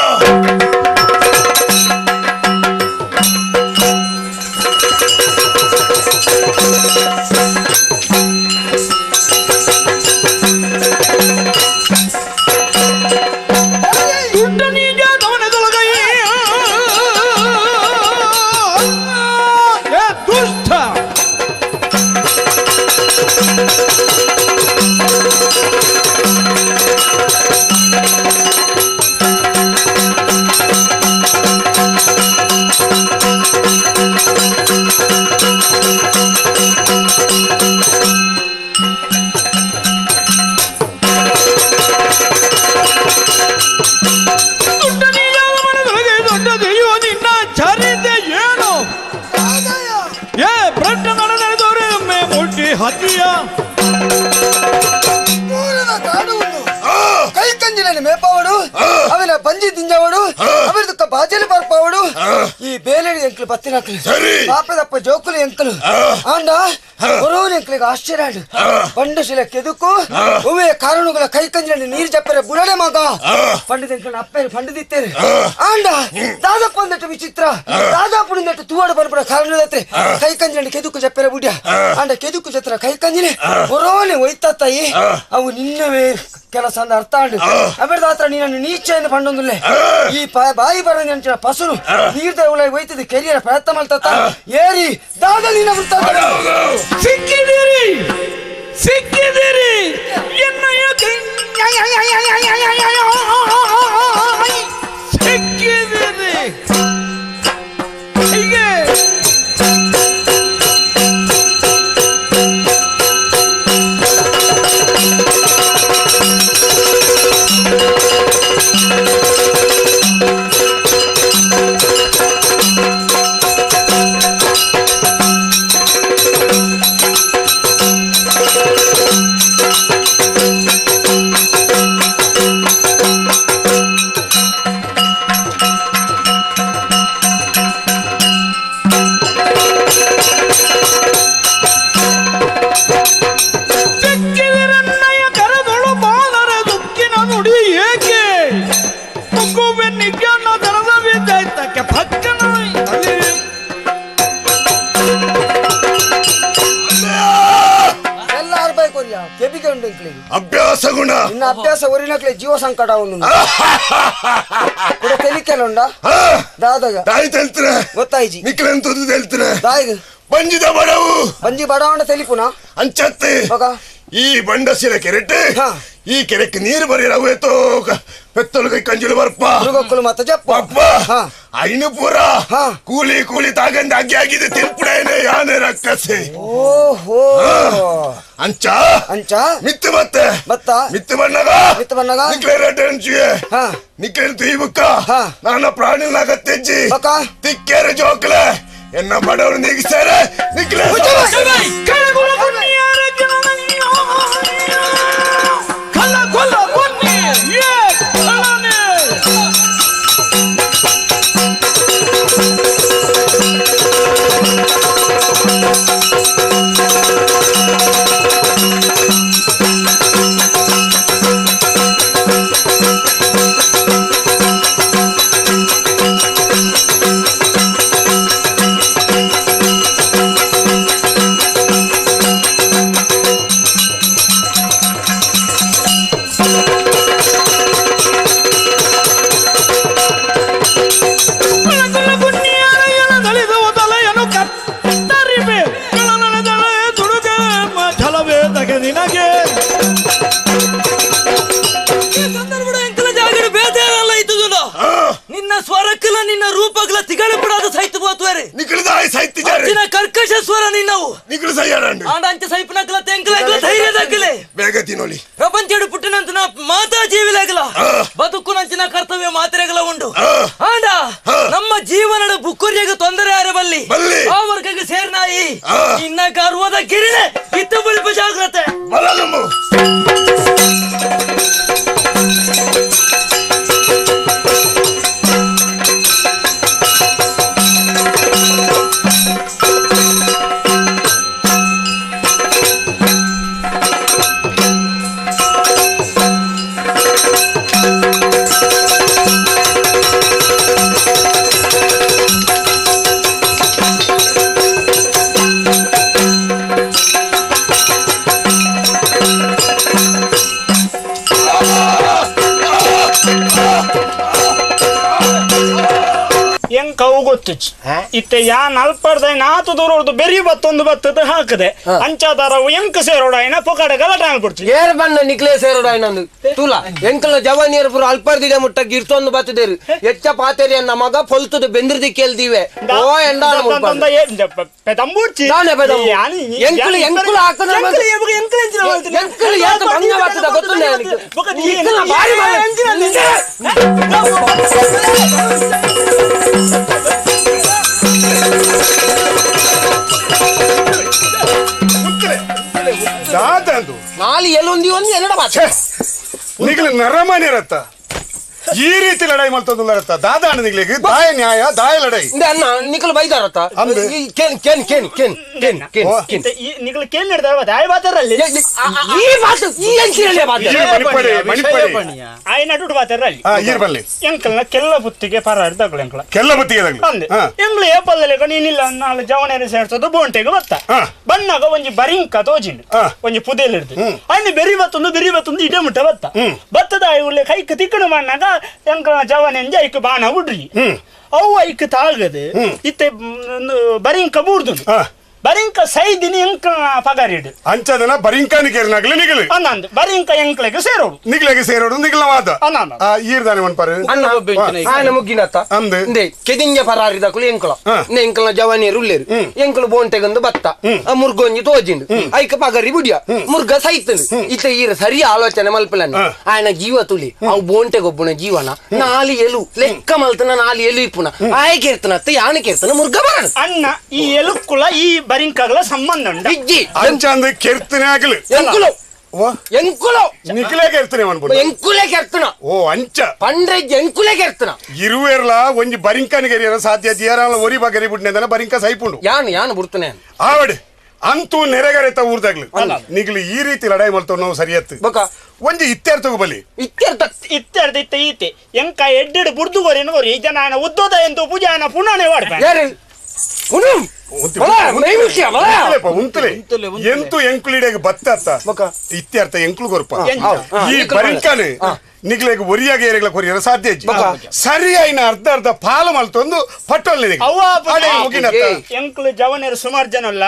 ಕೈ ಕಂಜಿನ ಮೇಪಾವಡು ಅವನ ಬಂಜಿ ತಿಂಜಾವಡು ಅವರದಕ್ಕ ಬಾಜಲಿ ಬರ್ಪಾವಡು ಈ ಬೇಲೆಡಿ ಎಂಕ್ಲು ಬತ್ತಿನಕ್ಲು ಪಾಪದಪ್ಪ ಜೋಕುಲು ಎಂಕ್ಲು ಆಂಡ ಹೊರವನ ಎಂಕ್ಲಿಗೆ ಆಶ್ಚರ್ಯ ಬಂಡಶಿಲ ಕೆದುಕು ಹೂವೆ ಕಾರಣಗಳ ಕೈ ಕಂಜಿನ ನೀರು ಜಪ್ಪರೆ ಬುಡಡೆ ಮಗ ಪಂಡಿತ ಎಂಕ್ಲನ ಅಪ್ಪೇರು ಪಂಡಿದಿತ್ತೇರು ಆಂಡ ದಾದಪ್ಪ ಅಂದಟ್ಟು ವಿಚಿತ್ರ ದಾದಾಪುಡಿಂದಟ್ಟು ತೂವಾಡು ಬರ್ಬಡ ಕಾರಣದತ್ತೆ ಕೈ ಕಂಜಿನ ಕೆದುಕು ಜಪ್ಪರೆ ಬುಡ್ಯ ಆಂಡ ಕೆದುಕು ಜತ್ರ ಕೈ ಕಂಜಿನ ಹೊರವನೆ ಒಯ್ತಾ ತಾಯಿ ಅವು ನಿನ್ನವೇ ಕೆಲಸ ಅಂದ ಅರ್ಥ ಆಂಡು ಅವೆರ್ದ ಹತ್ರ ನೀನನ್ನು ನೀಚೆಯನ್ನು ಪಂಡೊಂದುಲ್ಲೆ ಈ ಬಾಯಿ ಬರ ಪಸುರು ನೀರ್ದ ಉಳಾಗಿ ಒಯ್ತದೆ ಕೆರಿಯರ ಪ್ರಯತ್ನ ಮಾಡ್ತಾ ಏರಿ ದಾದ ನೀನ ಸಿಕ್ಕಿದಿರಿ ಸಿಕ್ಕಿದಿರಿ ಸಿಕ್ಕಿದಿರಿ ಹೀಗೆ ಎಬಿಗೆ ಉಂಡು ಎಂಕ್ಲಿಗೆ ಅಭ್ಯಾಸ ಗುಣ ಇನ್ನ ಅಭ್ಯಾಸ ಒರಿನಕ್ಲೆ ಜೀವ ಸಂಕಟ ಒಂದು ಕೂಡ ತೆಲಿಕೆಲ್ಲ ದಾದಾಗ ದಾಯಿ ತೆಲ್ತಿರ ಗೊತ್ತಾಯ್ಜಿ ನಿಕ್ಲೆಂತದ್ದು ತೆಲ್ತಿರ ದಾಯಿಗೆ ಬಂಜಿದ ಬಡವು ಬಂಜಿ ಬಡವಂಡ ತೆಲಿಪುನ ಅಂಚತ್ತೆ ಈ ಬಂಡಸಿರ ಕೆರೆಟ್ಟೆ ಈ ಕೆರೆಕ್ಕೆ ನೀರು ಬರೀರಾವೇತೋ ಪೆತ್ತಲು ಕೈ ಕಂಜುಳು ಬರ್ಪ ಮೃಗಕ್ಕಳು ಮತ್ತೆ ಜಪ್ಪ ಅಪ್ಪ ಐನು ಪೂರ ಕೂಲಿ ಕೂಲಿ ತಾಗಂದ ಅಗ್ಗಿ ಆಗಿದೆ ತಿಂಪುಡೇನೆ ಯಾನೆ ರಕ್ಕಸೆ ಓಹೋ ಅಂಚ ಅಂಚ ಮಿತ್ತು ಮತ್ತೆ ಮತ್ತ ಮಿತ್ತು ಬಣ್ಣಗ ನಿಕ್ಲೇರ ಟೆನ್ಸಿಗೆ ನಿಕ್ಲೇರ ತುಯ್ಬುಕ್ಕ ನನ್ನ ಪ್ರಾಣಿನಾಗ ತೆಜ್ಜಿ ತಿಕ್ಕೇರ ಜೋಕ್ಲೆ ಎನ್ನ ಬಡವರು ನೀಗಿಸ್ತಾರೆ ನಿಕ್ಲೇ ನಿನ್ನ ರೂಪಗಳ ತಿಗಳು ಬಿಡಾದ ಸೈತು ಬೋತ್ವರೆ ಕರ್ಕಶ ಸ್ವರ ನಿನ್ನವು ಆಂಡ ಸೈಪನಕಲ ತೆಂಕಲ ಧೈರ್ಯದಾಗಲೆ ಬೇಗ ತಿನ್ನೋಲಿ ಪ್ರಪಂಚಡು ಪುಟ್ಟಿನಂತ ಮಾತಾ ಜೀವಿಲಾಗಲ ಬದುಕು ನಂಚಿನ ಕರ್ತವ್ಯ ಮಾತ್ರೆಗಳ ಉಂಡು ಆಂಡ ನಮ್ಮ ಜೀವನದ ಬುಕ್ಕುರಿಯಾಗ ತೊಂದರೆ ಆರಬಲ್ಲಿ ಆ ವರ್ಗಕ್ಕೆ ಸೇರ್ನಾಯಿ ಇನ್ನ ಗರ್ವದ ಗಿರಿನೆ ಕಿತ್ತು ಬಿಳಿಪ ಜಾಗ್ರತೆ ಕವು ಗೊತ್ತಿಚ್ಚು ಇತ್ತೆ ಯಾನ್ ಅಲ್ಪರ್ದ ನಾತು ದೂರ ಬೆರಿ ಬತ್ತೊಂದು ಬತ್ತದ ಹಾಕದೆ ಅಂಚಾದಾರವು ಎಂಕ ಸೇರೋಡಾಯಿನ ಪೊಕಡೆ ಗಲಾಟೆ ಆಗ್ಬಿಡ್ತು ಏರ್ ಬಣ್ಣ ನಿಕ್ಲೇ ಸೇರೋಡಾಯಿನ ತುಲ ಎಂಕಲ ಜವಾನಿಯರ್ ಪುರ ಅಲ್ಪರ್ದಿದೆ ಮುಟ್ಟ ಗಿರ್ತೊಂದು ಬತ್ತದೇರು ಎಚ್ಚ ಪಾತೇರಿ ಅನ್ನ ಮಗ ಪೊಲ್ತದ ಬೆಂದ್ರದಿ ಕೇಳ್ದಿವೆ ಓ ಎಂಡಾಳ ಪೆದಂಬೂರ್ಚಿ ಎಂಕಲು ಎಂಕಲು ಹಾಕದ ಎಂಕಲು ಯಾಕ ಭಂಗ ಬತ್ತದ ಗೊತ್ತಿಲ್ಲ ಬಾರಿ ನಾಲಿ ಎಲ್ಲೊಂದಿ ಒಂದು ಎರಡ ಮಾತು ನಿಗಲ ನರಮಾನಿರತ್ತ ಈ ರೀತಿ ಲಡಾಯಿ ಮಾಡ್ತಂದು ಲಡತ್ತ ದಾದ ನಿಗ್ಲಿಗೆ ದಾಯ ನ್ಯಾಯ ದಾಯ ಲಡಾಯಿ ಅನ್ನ ನಿಕಲ್ ಬೈದಾರತ್ತ ಕೇನ್ ಕೇನ್ ಕೇನ್ ಕೇನ್ ಕೇನ್ ಕೇನ್ ನಿಕಲ್ ಕೇನ್ ಹಿಡ್ದಾರ ದಾಯ ಬಾತಾರಲ್ಲಿ ಈ ಮಾತು ಈ ಎಂಕಿರಲೇ ಮಣಿಪಡಿ ಮಣಿಪಡಿ ಆಯ್ನ ಡುಡು ಬಾತಾರಲ್ಲಿ ಈರ್ ಬಲ್ಲಿ ಎಂಕಲ್ನ ಕೆಲ್ಲ ಬುತ್ತಿಗೆ ಪರಾಡ್ದಾಗ್ಲ ಎಂಕಲ ಕೆಲ್ಲ ಬುತ್ತಿಗೆ ಅಂದೆ ಎಂಗ್ಲ ಏಪಲ್ಲಲೆ ನೀನಿಲ್ಲ ನಾಳೆ ಜವನೇರಿ ಸೇರ್ಸೋದು ಬೋಂಟೆಗೆ ಬತ್ತ ಬಣ್ಣಾಗ ಒಂಜಿ ಬರಿಂಕ ತೋಜಿಂಡು ಒಂಜಿ ಪುದೇಲ್ ಹಿಡ್ದು ಅಯ್ನ ಬೆರಿ ಬತ್ತೊಂದು ಇಡೆ ಮುಟ್ಟ ಬತ್ತ ಬತ್ತದ ಉಳ್ಳೆ ಕೈಕ್ ತಿಕ್ಕಣ ಮಣ್ಣಾಗ ಎಂಕ ಜವನೆಂಜ ಐಕ್ ಬಾಣ ಉಡ್ರಿ ಅವು ಐಕ್ ತಾಗದು ಇತ್ತೆ ಬರಿಂಕ ಬೂರ್ದು ಬರಿಂಕ ಸೈದಿನಿ ಎಂಕ ಪಗಾರಿಡು ಅಂಚದನ ಬರಿಂಕಾನಿ ಕೇರ್ನಾಗ್ಲಿ ನಿಗಲಿ ಅನ್ನಂದು ಬರಿಂಕ ಎಂಕ್ಲೆಗೆ ಸೇರೋಡು ನಿಗ್ಲೆಗೆ ಸೇರೋಡು ನಿಗ್ಲವಾದ ಅನ್ನಂದು ಈರ್ದಾನೆ ಮನ್ಪರು ಆಯ್ನ ಮುಗ್ಗಿನತ್ತ ಅಂದೆ ಕೆದಿಂಜ ಪರಾರಿದಕುಲು ಎಂಕಲ ಎಂಕಲ ಜವಾನಿಯರು ಉಳ್ಳೇರು ಎಂಕಲು ಬೋಂಟೆಗಂದು ಬತ್ತ ಮುರ್ಗೊಂಜಿ ತೋಜಿಂಡು ಐಕ ಪಗರಿ ಬುಡಿಯ ಮುರ್ಗ ಸೈತಂದು ಇತ್ತೆ ಈರ ಸರಿ ಆಲೋಚನೆ ಮಲ್ಪಲನ್ನ ಆಯ್ನ ಜೀವ ತುಳಿ ಅವು ಬೋಂಟೆಗೊಬ್ಬನ ಜೀವನ ನಾಲಿ ಎಲು ಲೆಕ್ಕ ಮಲ್ತನ ನಾಲಿ ಎಲು ಇಪ್ಪುನ ಆಯ್ಕೆ ಇರ್ತನತ್ತ ಯಾನಕ್ಕೆ ಇರ್ತನ ಮುರ್ಗ ಬರ ಅಣ್ಣ ಈ ಎಲುಕ್ಕುಲ ಈ ಬರಿಂಕಗಳ ಸಂಬಂಧ ಉಂಟು ಅಂಚಂದು ಕೆರ್ತನೆ ಆಗಲಿ ಎಂಕುಲು ಎಂಕುಲು ನಿಕ್ಲೆ ಕೆರ್ತನೆ ಅನ್ಬಿಡು ಎಂಕುಲೆ ಕೆರ್ತನ ಓ ಅಂಚ ಪಂಡ್ರೆ ಎಂಕುಲೆ ಕೆರ್ತನ ಇರುವೇರ್ಲ ಒಂಜಿ ಬರಿಂಕನಿಗೆ ಸಾಧ್ಯ ಜಿಯರಾಲ ಒರಿ ಬಗರಿ ಬಿಡ್ನೆ ಬರಿಂಕ ಸೈಪುಂಡು ಯಾನು ಬಿಡ್ತಾನೆ ಆವಡೆ ಅಂತೂ ನೆರೆಗರೆತ ಊರ್ದಾಗ್ಲಿ ನಿಗ್ಲಿ ಈ ರೀತಿ ಲಡಾಯಿ ಮಾಡ್ತಾವ ನಾವು ಸರಿಯತ್ತು ಬಕ ಒಂಜಿ ಇತ್ಯರ್ಥಗೂ ಬಲಿ ಇತ್ಯರ್ಥ ಈತೆ ಎಂಕ ಎಡ್ಡೆಡು ಬುಡ್ದುಗೋರಿ ನೋರಿ ಜನ ಉದ್ದೋದ ಎಂದು ಪೂಜಾನ ಪುನಃ ಮಾಡ್ತಾರೆ ಉಂತಲೆ ಎಂತು ಎಂಕ್ಲಿಡೆಗೆ ಬತ್ತ ಇತ್ಯರ್ಥ ಎಂಕ್ಲು ಗೊರ್ಪ ಈ ಬರಿಂಕನೆ ನಿಗ್ಲೆಗೆ ಒರಿಯಾಗ ಏರಿಗ್ಲ ಕೊರಿಯರ ಸಾಧ್ಯ ಸರಿ ಐನ ಅರ್ಧ ಪಾಲು ಮಲ್ತೊಂದು ಪಟ್ಟೊಲ್ಲೆ ಎಂಕ್ಲು ಜವನೇರು ಸುಮಾರು ಜನ ಅಲ್ಲ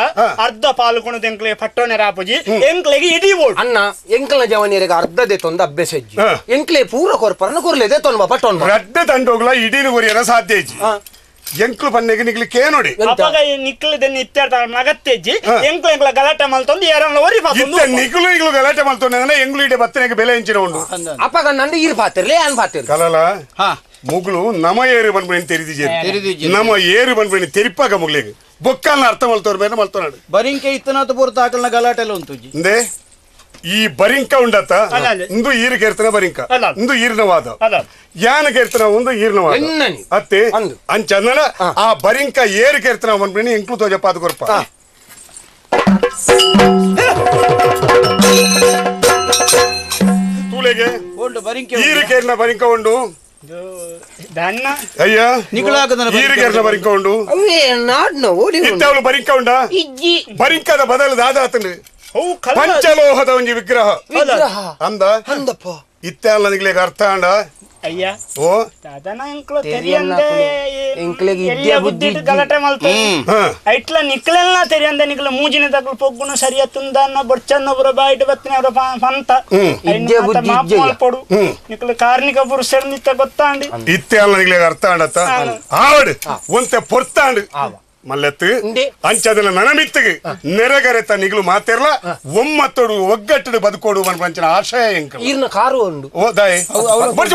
ಅರ್ಧ ಪಾಲು ಕೊಣದು ಎಂಕ್ಲೆ ಪಟ್ಟೋನೆರ ಆಪುಜಿ ಎಂಕ್ಲೆಗೆ ಇಡೀ ಓಡ್ ಅಣ್ಣ ಎಂಕ್ಲ ಜವನೇರಿಗೆ ಅರ್ಧದೇ ತೊಂದು ಅಭ್ಯಾಸ ಇಜ್ಜಿ ಎಂಕ್ಲೆ ಪೂರ ಕೊರ್ಪರನ ಕೊರ್ಲೆದೆ ತೊನ್ಬ ಪಟ್ಟೊನ್ ರಡ್ಡ ತಂಡೋಗ್ಲ ಇಡೀನು ಕೊರಿಯರ ಸಾಧ್ಯ ಇಜ್ಜಿ ಎಂಕ್ಲು ಬನ್ನೆಗೆ ನಿಗ್ಲಿಕ್ಕೆ ನೋಡಿ ಅವಾಗ ನಿಕ್ಲದನ್ನ ಇತ್ಯರ್ಥ ನಗತ್ತೆಜ್ಜಿ ಎಂಕ್ಲ ಗಲಾಟೆ ಮಲ್ತೊಂದು ಯಾರನ್ನ ಒರಿ ನಿಗ್ಲು ಗಲಾಟೆ ಮಲ್ತೊಂಡೆ ಎಂಗ್ಲು ಇಡೆ ಬತ್ತನೆಗೆ ಬೆಲೆ ಹೆಂಚಿನ ಉಂಡು ಅಪ್ಪಾಗ ನಂದು ಇರ್ ಪಾತಿರ್ಲಿ ಏನ್ ಪಾತಿರ್ ಕಲಲ ಮುಗ್ಲು ನಮ ಏರು ಬಂದ್ಬಿಡಿ ತೆರಿದಿಜೆ ನಮ್ಮ ಏರು ಬಂದ್ಬಿಡಿ ತೆರಿಪಾಗ ಮುಗ್ಲಿಗೆ ಬೊಕ್ಕಲ್ನ ಅರ್ಥ ಮಲ್ತೋರ್ ಮೇಲೆ ಮಲ್ತೋನಾಡು ಬರಿಂಕೆ ಇತ್ತನಾತ ಪೂರ್ತ ಆಕಲ್ನ ಗಲಾಟೆಲ್ಲ ಉಂಟು ಇಂದೇ ಈ ಬರಿಂಕ ಉಂಡತ್ತ ಇಂದು ಈರು ಕೇರ್ತನ ಬರಿಂಕ ಇಂದು ಈರ್ನ ವಾದ ಯಾನ ಕೇರ್ತನ ಒಂದು ಈರ್ನ ವಾದ ಅತ್ತೆ ಅಂಚಂದನ ಆ ಬರಿಂಕ ಏರು ಕೇರ್ತನ ಬಂದ್ಬಿಡಿ ಎಂಕ್ಲು ತೋಜಪ್ಪ ಅದು ಕೊರ್ಪ ತೂಲೆಗೆ ಈರು ಕೇರ್ನ ಬರಿಂಕ ಉಂಡು ಅಯ್ಯ ಈರು ಕೇರ್ನ ಬರಿಂಕ ಉಂಡು ಇತ್ತವಳು ಬರಿಂಕ ಉಂಡ ಬರಿಂಕದ ಬದಲು ದಾದಾತನು ಪಂಚಲೋಹದ ಒಂದು ವಿಗ್ರಹ ಅಂದ ಇತ್ತೆಲ್ಲ ನಿಗ್ಲಿಗೆ ಅರ್ಥ ಅಂಡ ಅಯ್ಯ ಓ ದಾದನ ಎಂಕ್ಲು ಗಲಾಟೆ ಮಲ್ತು ಐಟ್ಲ ನಿಕ್ಲೆಲ್ಲ ತೆರಿಯಂದ ನಿಕ್ಲ ಮೂಜಿನ ತಗ್ಲು ಪೊಗ್ಗುನ ಸರಿಯ ತುಂದನ್ನ ಬೊಚ್ಚನ್ನ ಬುರ ಬಾಯಿಟ್ ಬತ್ತಿನ ಅವರ ಪಂತ ಮಾಪ್ ಮಲ್ಪೊಡು ನಿಕ್ಲ ಕಾರ್ಣಿಕ ಪುರುಷರು ನಿತ್ತ ಗೊತ್ತಾಂಡಿ ಇತ್ತೆಲ್ಲ ನಿಗ್ಲಿಗೆ ಅರ್ಥ ಅಂಡತ್ತ ಆವಡ್ ಒಂತೆ ಪೊರ್ತಾಂಡ್ ಮಲ್ಲೆತ್ತು ಅಂಚದನ್ನ ನನಮಿತ್ತಿಗೆ ನೆರೆಗರೆತ ನಿಗ್ಲು ಮಾತಿರ್ಲ ಒಮ್ಮತ್ತೋಡು ಒಗ್ಗಟ್ಟು ಬದುಕೋಡು ಪಂಚನ ಆಶಯ ಎಂಕ ಈರ್ನ ಕಾರು ಉಂಡು ಓ ದಾಯ್ ಬರ್ಚಿ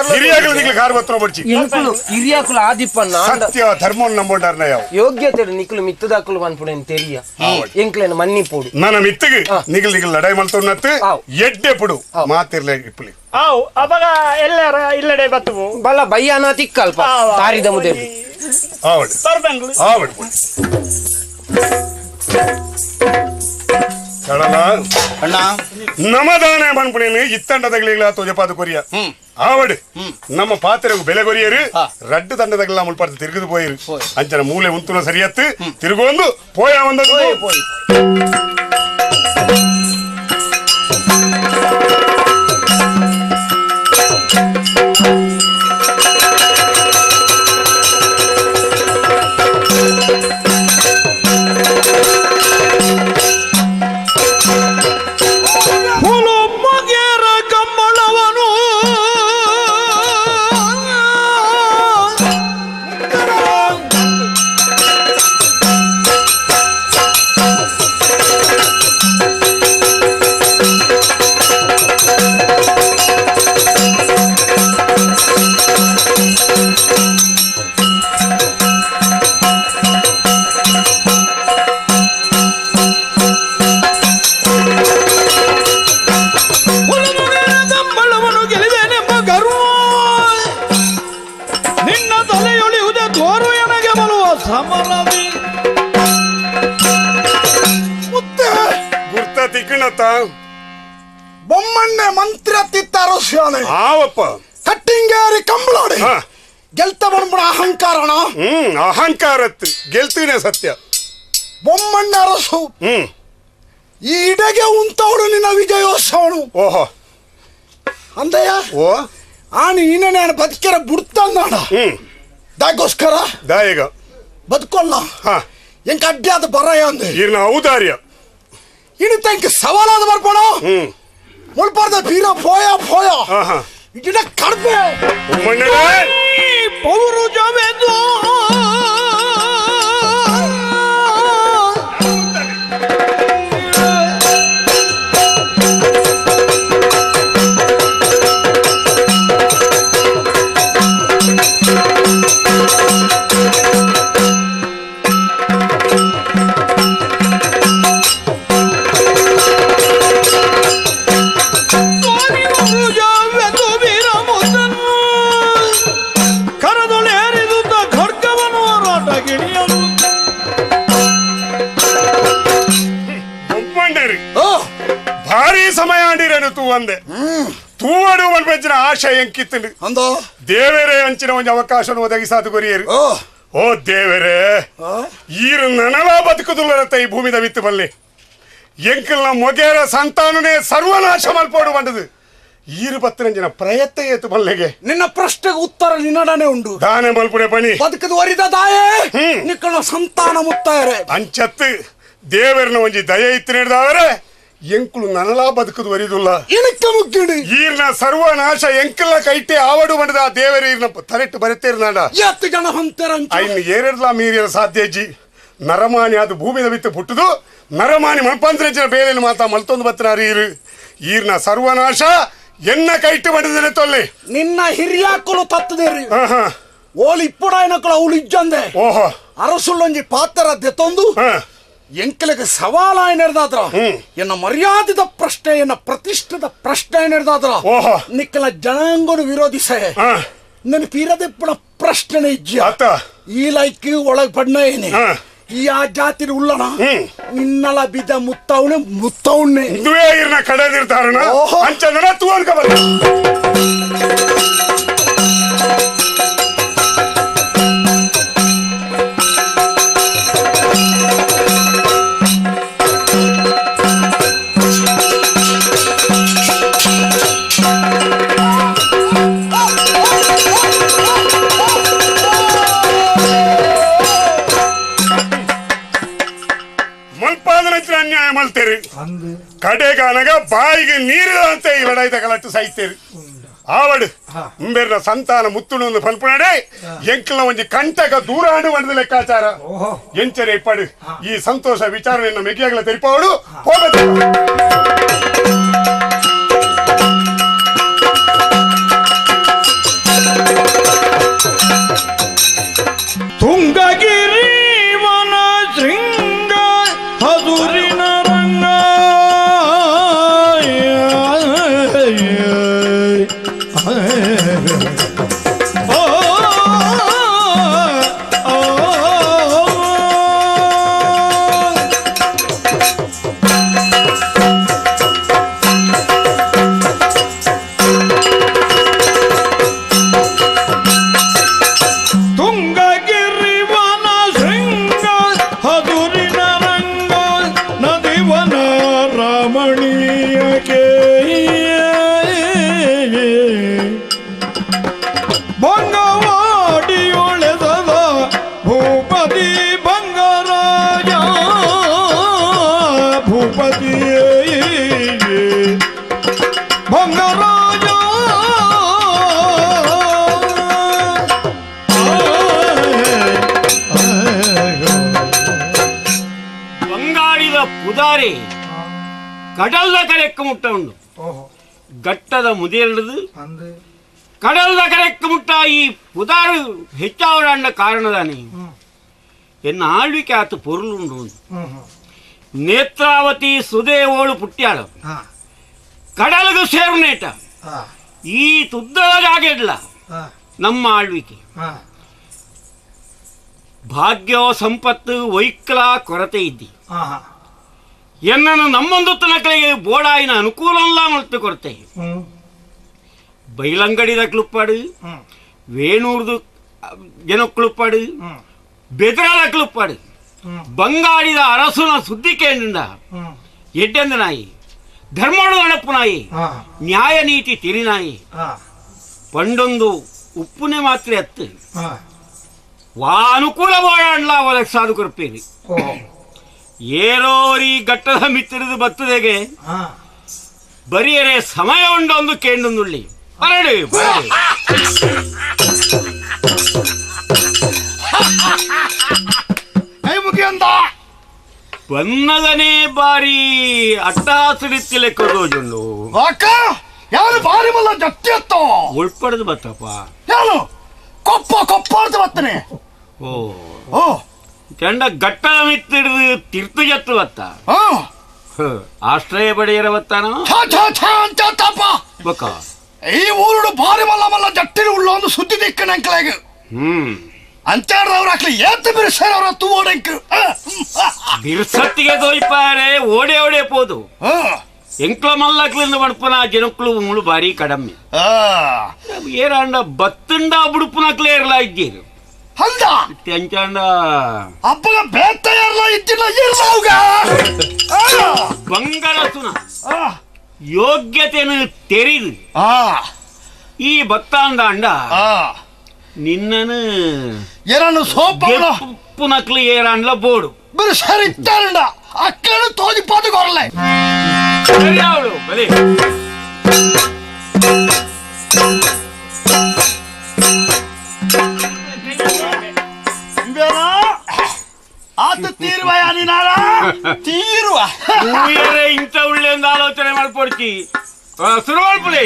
ಹಿರಿಯಾಗಲು ನಿಗ್ಲು ಕಾರು ಬತ್ರ ಬರ್ಚಿ ಹಿರಿಯಾಕುಲು ಆದಿಪ್ಪನ್ನ ಸತ್ಯ ಧರ್ಮ ನಂಬೋಡಾರ್ನ ಯಾವ ಯೋಗ್ಯತೆ ನಿಕ್ಲು ಮಿತ್ತದಾಕುಲು ಬಂದ್ಪುಡೇನ್ ತೆರಿಯ ಎಂಕ್ಲೇನ ಮನ್ನಿ ಪೋಡು ನನ್ನ ಮಿತ್ತಿಗೆ ನಿಗ್ಲು ಲಡಾಯಿ ಮಲ್ತೋನ್ನತ್ತು ಎಡ್ಡೆ ಪುಡು ಮಾತಿರ್ಲೆ ಇಪ್ಪಲಿ ಅವಾಗ ಎಲ್ಲಾರ ಇಲ್ಲಡೆ ಬತ್ತವು ಬಲ್ಲ ಬಯ್ಯನ ತಿಕ್ಕಲ್ಪ ತಾರಿದ ಮುದೆ ನಮದಾನೆ ಬಂದ್ಬಿಡೇನು ಇತ್ತಂಡದಗಳಿಲ್ಲ ತೋಜಪಾದ ಕೊರಿಯ ಆವಡ್ ನಮ್ಮ ಪಾತ್ರೆಗೂ ಬೆಲೆ ಕೊರಿಯರು ರಡ್ಡು ತಂಡದಗಳ ಮುಳ್ಪಾರ್ದು ತಿರುಗಿದು ಪೋಯಿರು ಅಂಚನ ಮೂಲೆ ಉಂತುನ ಸರಿಯತ್ತು ತಿರುಗೊಂದು ಪೋಯ ಒಂದದು ಬೊಮ್ಮಣ್ಣೆ ಮಂತ್ರ ತಿತ್ತಾರೋ ಶಾಲೆ ಆವಪ್ಪ ಕಟ್ಟಿಂಗೇರಿ ಕಂಬಳಾಡಿ ಗೆಲ್ತ ಬಂದ್ಬಿಡ ಅಹಂಕಾರಣ ಅಹಂಕಾರತ್ತು ಗೆಲ್ತೀನೆ ಸತ್ಯ ಬೊಮ್ಮಣ್ಣ ಅರಸು ಈ ಇಡೆಗೆ ಉಂತವಳು ನಿನ್ನ ವಿಜಯೋತ್ಸವನು ಓಹೋ ಅಂದಯ್ಯ ಓ ಆನಿ ನೀನೇ ಬದುಕಿರ ಬಿಡ್ತಾನ ದಾಗೋಸ್ಕರ ದಾಯಿಗ ಬದುಕೊಲ್ಲ ಎಂಕ ಅಡ್ಡಾದ ಬರಯ ಅಂದೆ ಇರ್ನ ಔದಾರ್ಯ ಇನ್ನು ತಂಕ ಸವಾಲಾದ ಬರ್ಬೋಣ ಮುಳ್ಪಾರ್ದ ಬೀರ ಪೋಯ ಪೋಯ ಇಡ ಕಡ್ಬೆ ಪೌರು ಜವೆದು ಭಾರಿ ಸಮಯ ಆಡಿರೇನು ತೂ ಅಂದೆ ತೂವಡು ಮಲ್ಪೆಂಚಿನ ಆಶಯ ಎಂಕಿತ್ತಂಡು ಅಂದ ದೇವೇರೇ ಅಂಚಿನ ಒಂದು ಅವಕಾಶ ಒದಗಿಸಾದು ಕೊರಿಯರು ಓ ದೇವರೇ, ಈರು ನನಲ ಬದುಕುದುಲ್ಲರತ್ತ ಈ ಭೂಮಿದ ವಿತ್ತು ಬಲ್ಲಿ ಎಂಕಲ್ನ ಮೊಗೆರ ಸಂತಾನನೇ ಸರ್ವನಾಶ ಮಲ್ಪೋಡು ಬಂದದು ಈರು ಪತ್ತರಂಜನ ಪ್ರಯತ್ನ ಏತು ಬಲ್ಲೆಗೆ. ನಿನ್ನ ಪ್ರಶ್ನೆಗೆ ಉತ್ತರ ನಿನ್ನಡನೆ ಉಂಡು. ದಾನೆ ಮಲ್ಪುಡೆ ಪಣಿ ಬದುಕದು ವರಿದ ದಾಯೇ ನಿಕ್ಕಳ ಸಂತಾನ ಮುತ್ತಾಯರೆ ಅಂಚತ್ತು ದೇವರನ ಒಂಜಿ ದಯ ಇತ್ತು ನಡೆದವರೆ ಎಂಕುಲು ನನಲ ಬದುಕದು ವರಿದುಲ್ಲ ಇಣಕ್ಕ ಮುಗ್ಗಿಡಿ ಈರ್ನ ಸರ್ವನಾಶ ಎಂಕಲ್ಲ ಕೈಟೆ ಆವಡು ಬಂದದ ದೇವರ ಈರ್ನ ತರೆಟ್ಟು ಬರುತ್ತೇರು ನಾಡ 10 ಜನ ಹೊಂತೆರ ಐನ್ ಏರೆಡ್ಲ ಮೀರಿಯರ ಸಾಧ್ಯಜಿ ನರಮಾನಿ ಅದು ಭೂಮಿದ ಬಿತ್ತು ಪುಟ್ಟದು ನರಮಾನಿ ಮಲ್ಪಂತ್ರಂಚಿನ ಬೇರೆಯಲ್ಲಿ ಮಾತಾ ಮಲ್ತೊಂದು ಬತ್ತನಾರಿ ಈರ್ನ ಸರ್ವನಾಶ ಎನ್ನ ಕೈಟು ಬಂದಿದ್ದೇನೆ ತೊಲ್ಲಿ ನಿನ್ನ ಹಿರಿಯಾಕಲು ತತ್ತದೇರಿ ಓಲಿ ಇಪ್ಪುಡಾಯನಕಲು ಅವಳು ಇಜ್ಜಂದೆ ಓಹೋ ಅರಸುಳ್ಳೊಂಜಿ ಪಾತ್ರ ದೆತ್ತೊಂದು ಎಂಕಲಿಗೆ ಸವಾಲಾಯ ನಡೆದಾದ್ರ ಎನ್ನ ಮರ್ಯಾದಿದ ಪ್ರಶ್ನೆ ಎನ್ನ ಪ್ರತಿಷ್ಠಿತ ಪ್ರಶ್ನೆ ನಡೆದಾದ್ರ ನಿಕ್ಕಲ ಜನಾಂಗನು ವಿರೋಧಿಸೆ ನನ್ನ ಪೀರದೆಪ್ಪಣ ಪ್ರಶ್ನೆ ಇಜ್ಜ ಈ ಲೈಕ್ ಒಳಗ್ ಬಣ್ಣ ಏನೇ ಈ ಆ ಜಾತಿ ಉಳ್ಳಣ ನಿನ್ನಲ ಬಿದ್ದ ಮುತ್ತವಣ್ಣೆ ಇದುವೇ ಇರ್ನ ಕಡೆದಿರ್ತಾರಣ ಅಂಚಂದನ ತೂ ಅನ್ಕಬಲ್ಲ ಅನ್ಯಾಯ ಮಲ್ತೇರಿ ಕಡೆಗಾನಗ ಬಾಯಿಗೆ ನೀರಿದ ಅಂತ ಈ ಲಡಾಯಿ ತಗಲಟ್ಟು ಸಾಯ್ತೇರಿ ಆವಡು ಮುಂಬೇರಿನ ಸಂತಾನ ಮುತ್ತುಣನ್ನು ಫಲ್ಪುಣಡೆ ಎಂಕಲ್ನ ಒಂಜಿ ಕಂಟಕ ದೂರಾಡು ಮಾಡಿದ ಲೆಕ್ಕಾಚಾರ ಎಂಚರೆ ಇಪ್ಪಡು ಈ ಸಂತೋಷ ವಿಚಾರವನ್ನು ಮೆಗಿಯಾಗಲ ತೆರಿಪಾವಡು ಹೋಗದು ತುಂಗಗಿರಿ ವನ ಶೃಂಗ ಹದುರಿನ ರಂಗ ಪುದಾರಿ ಕಡಲ್ದ ಕರೆಕ್ಕ ಮುಟ್ಟ ಉಂಡು ಗಟ್ಟದ ಮುದಿಯಲ್ಲದು ಕಡಲ್ದ ಕರೆಕ್ಕ ಮುಟ್ಟ ಈ ಪುದಾರು ಹೆಚ್ಚಾವಡ ಕಾರಣದಾನೆ ಎನ್ನ ಆಳ್ವಿಕೆ ಆತ ಪೊರುಳುಂಡು ನೇತ್ರಾವತಿ ಸುದೇ ಓಳು ಪುಟ್ಟ್ಯಾಳ ಕಡಲ್ಗೂ ಸೇರುನೇಟ ಈ ತುದ್ದದಾಗಿಡ್ಲ ನಮ್ಮ ಆಳ್ವಿಕೆ ಭಾಗ್ಯ ಸಂಪತ್ತು ವೈಕಲ ಕೊರತೆ ಇದ್ದಿ ಎನ್ನನ್ನು ನಮ್ಮೊಂದು ತನಕಳಿಗೆ ಬೋಡಾಯಿನ ಅನುಕೂಲ ಮಲ್ತು ಕೊರತೆ ಬೈಲಂಗಡಿದ ಕ್ಲುಪ್ಪಾಡು ವೇಣೂರ್ದು ಜನಕ್ಲುಪ್ಪಾಡು ಬೆದರಾದ ಕ್ಲುಪ್ಪಾಡು ಬಂಗಾಡಿದ ಅರಸುನ ಸುದ್ದಿ ಕೇಂದ್ರಿಂದ ಎಡ್ಡೆಂದ ನಾಯಿ ಧರ್ಮೋಡು ಅಣಪ್ಪು ನಾಯಿ ನ್ಯಾಯ ನೀತಿ ತಿರಿನಾಯಿ ಪಂಡೊಂದು ಉಪ್ಪುನೆ ಮಾತ್ರ ಎತ್ತು ವಾ ಅನುಕೂಲ ಬೋಡಾಡ್ಲ ಒಳಗೆ ಸಾಧು ಕೊರಪೇರಿ ಏರೋರಿ ಗಟ್ಟದ ಮಿತ್ತಿರಿದು ಬತ್ತದೆಗೆ ಬರಿಯರೆ ಸಮಯ ಉಂಡೊಂದು ಕೇಂಡುಳ್ಳಿ ಬರಡಿ ಬನ್ನದನೇ ಬಾರಿ ಅಟ್ಟಾಸರಿತ್ತಿ ಲೆಕ್ಕದೋಜುಂಡು ಯಾರು ಬಾರಿ ಮಲ್ಲ ಜತ್ತಿ ಅತ್ತ ಉಳ್ಪಡದು ಬತ್ತಪ್ಪ ಯಾರು ಕೊಪ್ಪ ಕೊಪ್ಪ ಅಂತ ಬತ್ತನೆ ಓ ಚಂಡ ಗಟ್ಟದ ಮಿತ್ತಿಡಿದು ತೀರ್ಥ ಜತ್ತು ಬತ್ತ ಆಶ್ರಯ ಬಡಿಯರ ಬತ್ತಾನ ಬಕ್ಕ ಈ ಊರುಡು ಬಾರಿ ಮಲ್ಲ ಮಲ್ಲ ಜಟ್ಟಿನ ಉಳ್ಳ ಒಂದು ಸುದ್ದಿ ದಿಕ್ಕನ ಅಂಕಲಾಗ ಅಂಚಾಡ್ದವ್ರು ಹಾಕ್ಲಿ ಏತ್ ಬಿರ್ಸವ್ರ ತೂವೋಡಂಕ ಬಿರ್ಸತ್ತಿಗೆ ದೋಯ್ಪಾರೆ ಓಡೆ ಓಡೆ ಪೋದು ಎಂಕ್ಲ ಮಲ್ಲಕ್ಲಿಂದ ಬಡ್ಪನ ಜನಕ್ಲು ಮುಳು ಬಾರಿ ಕಡಮೆ ಏರಾಂಡ ಬತ್ತಂಡ ಬುಡುಪುನಕ್ಲೇ ಇರಲ ಇದ್ದೀರಿ ಹಲ್ದ ತೆಂಚಂಡ ಅಪ್ಪಗ ಬೇತಯ್ಯಾರಲ್ಲ ಇದ್ದಿಲ್ಲ ಇರ್ಲಾವ್ಗ ಬಂಗಾರ ಸುನ ಯೋಗ್ಯತೆಯನ್ನು ತೆರಿದು ಈ ಭಕ್ತಾಂದ ಅಂಡ ನಿನ್ನನು ಏನನ್ನು ಉಪ್ಪು ನಕ್ಲು ಏರಂಡ್ಲ ಬೋಡು ಬರೀ ಸರಿ ಇತ್ತಾರಂಡ ಅಕ್ಕಳು ತೋದಿ ಪಾದಗೊರಲೆ ಸರಿ ಅವಳು ಬಲಿ ಆತ ತೀರುವ ಯಾನಿನಾರ ತೀರುವ ಇಂಥ ಒಳ್ಳೆ ಒಂದು ಆಲೋಚನೆ ಮಾಡ್ಕೊಡ್ತಿ ಶುರು ಮಾಡ್ಬಿಡಿ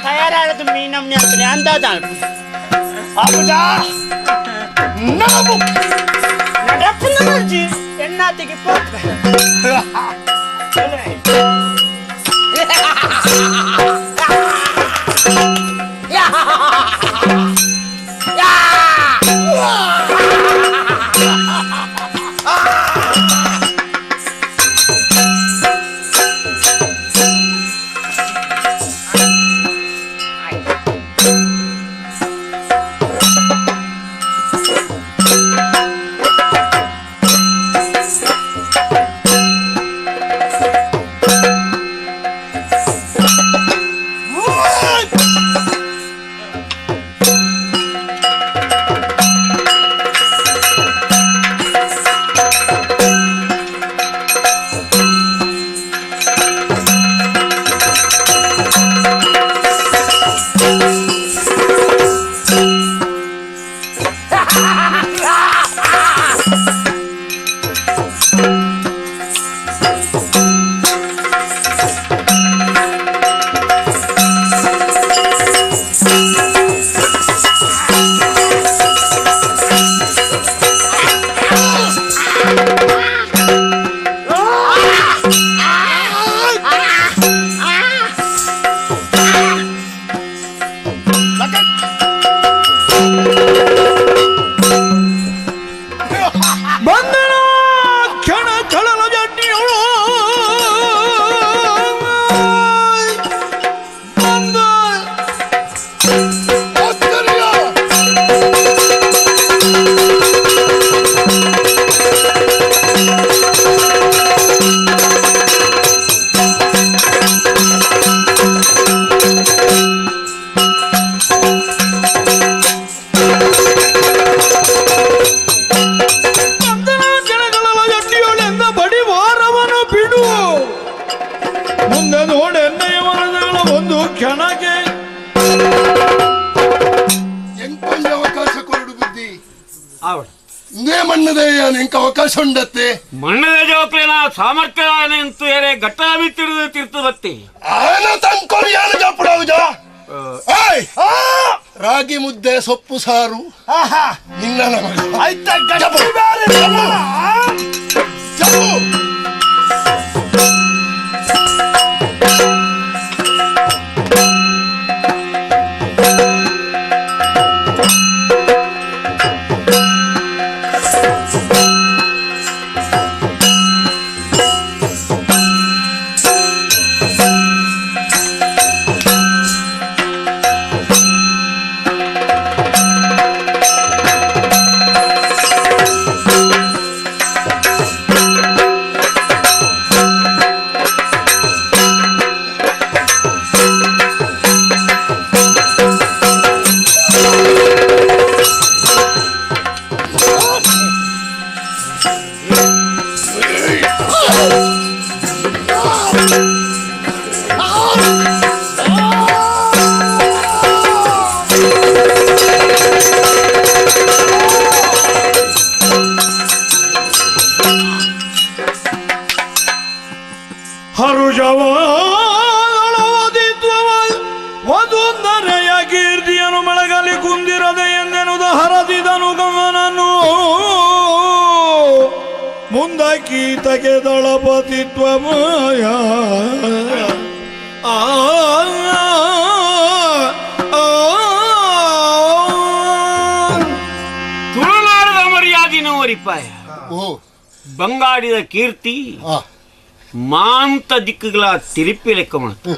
ತಯಾರಾದ ಮೀನಮ್ನೆ ಅಂತಾನೆ ಅಂದಾದ ನಡಪ್ಪನಜಿ ಎಣ್ಣಾತಿಗೆ ಪೋಪ ಅವಕಾಶ ಉಂಡತ್ತೆ ಮಣ್ಣದ ಜೋಕ್ಲೇನ ಸಾಮರ್ಥ್ಯ ಎಂತೂ ಏರೆ ಗಟ್ಟಲ ಬಿತ್ತಿಡಿದು ತಿರ್ತದತ್ತೆ ಆನ ತಂದ್ಕೊಂಡು ಯಾರು ಜಪ್ಪಡಾವುಜ ರಾಗಿ ಮುದ್ದೆ ಸೊಪ್ಪು ಸಾರು ನಿನ್ನ ಗೀತಗೆ ದಳಪತಿತ್ವಮಯ ತುಳುನಾಡದ ಮರ್ಯಾದಿನೋ ಅರಿಪಾಯ ಬಂಗಾಡಿದ ಕೀರ್ತಿ ಮಾಂತ ದಿಕ್ಕುಗಳ ತಿರುಪಿ ಲೆಕ್ಕ ಮಾಡ್ತು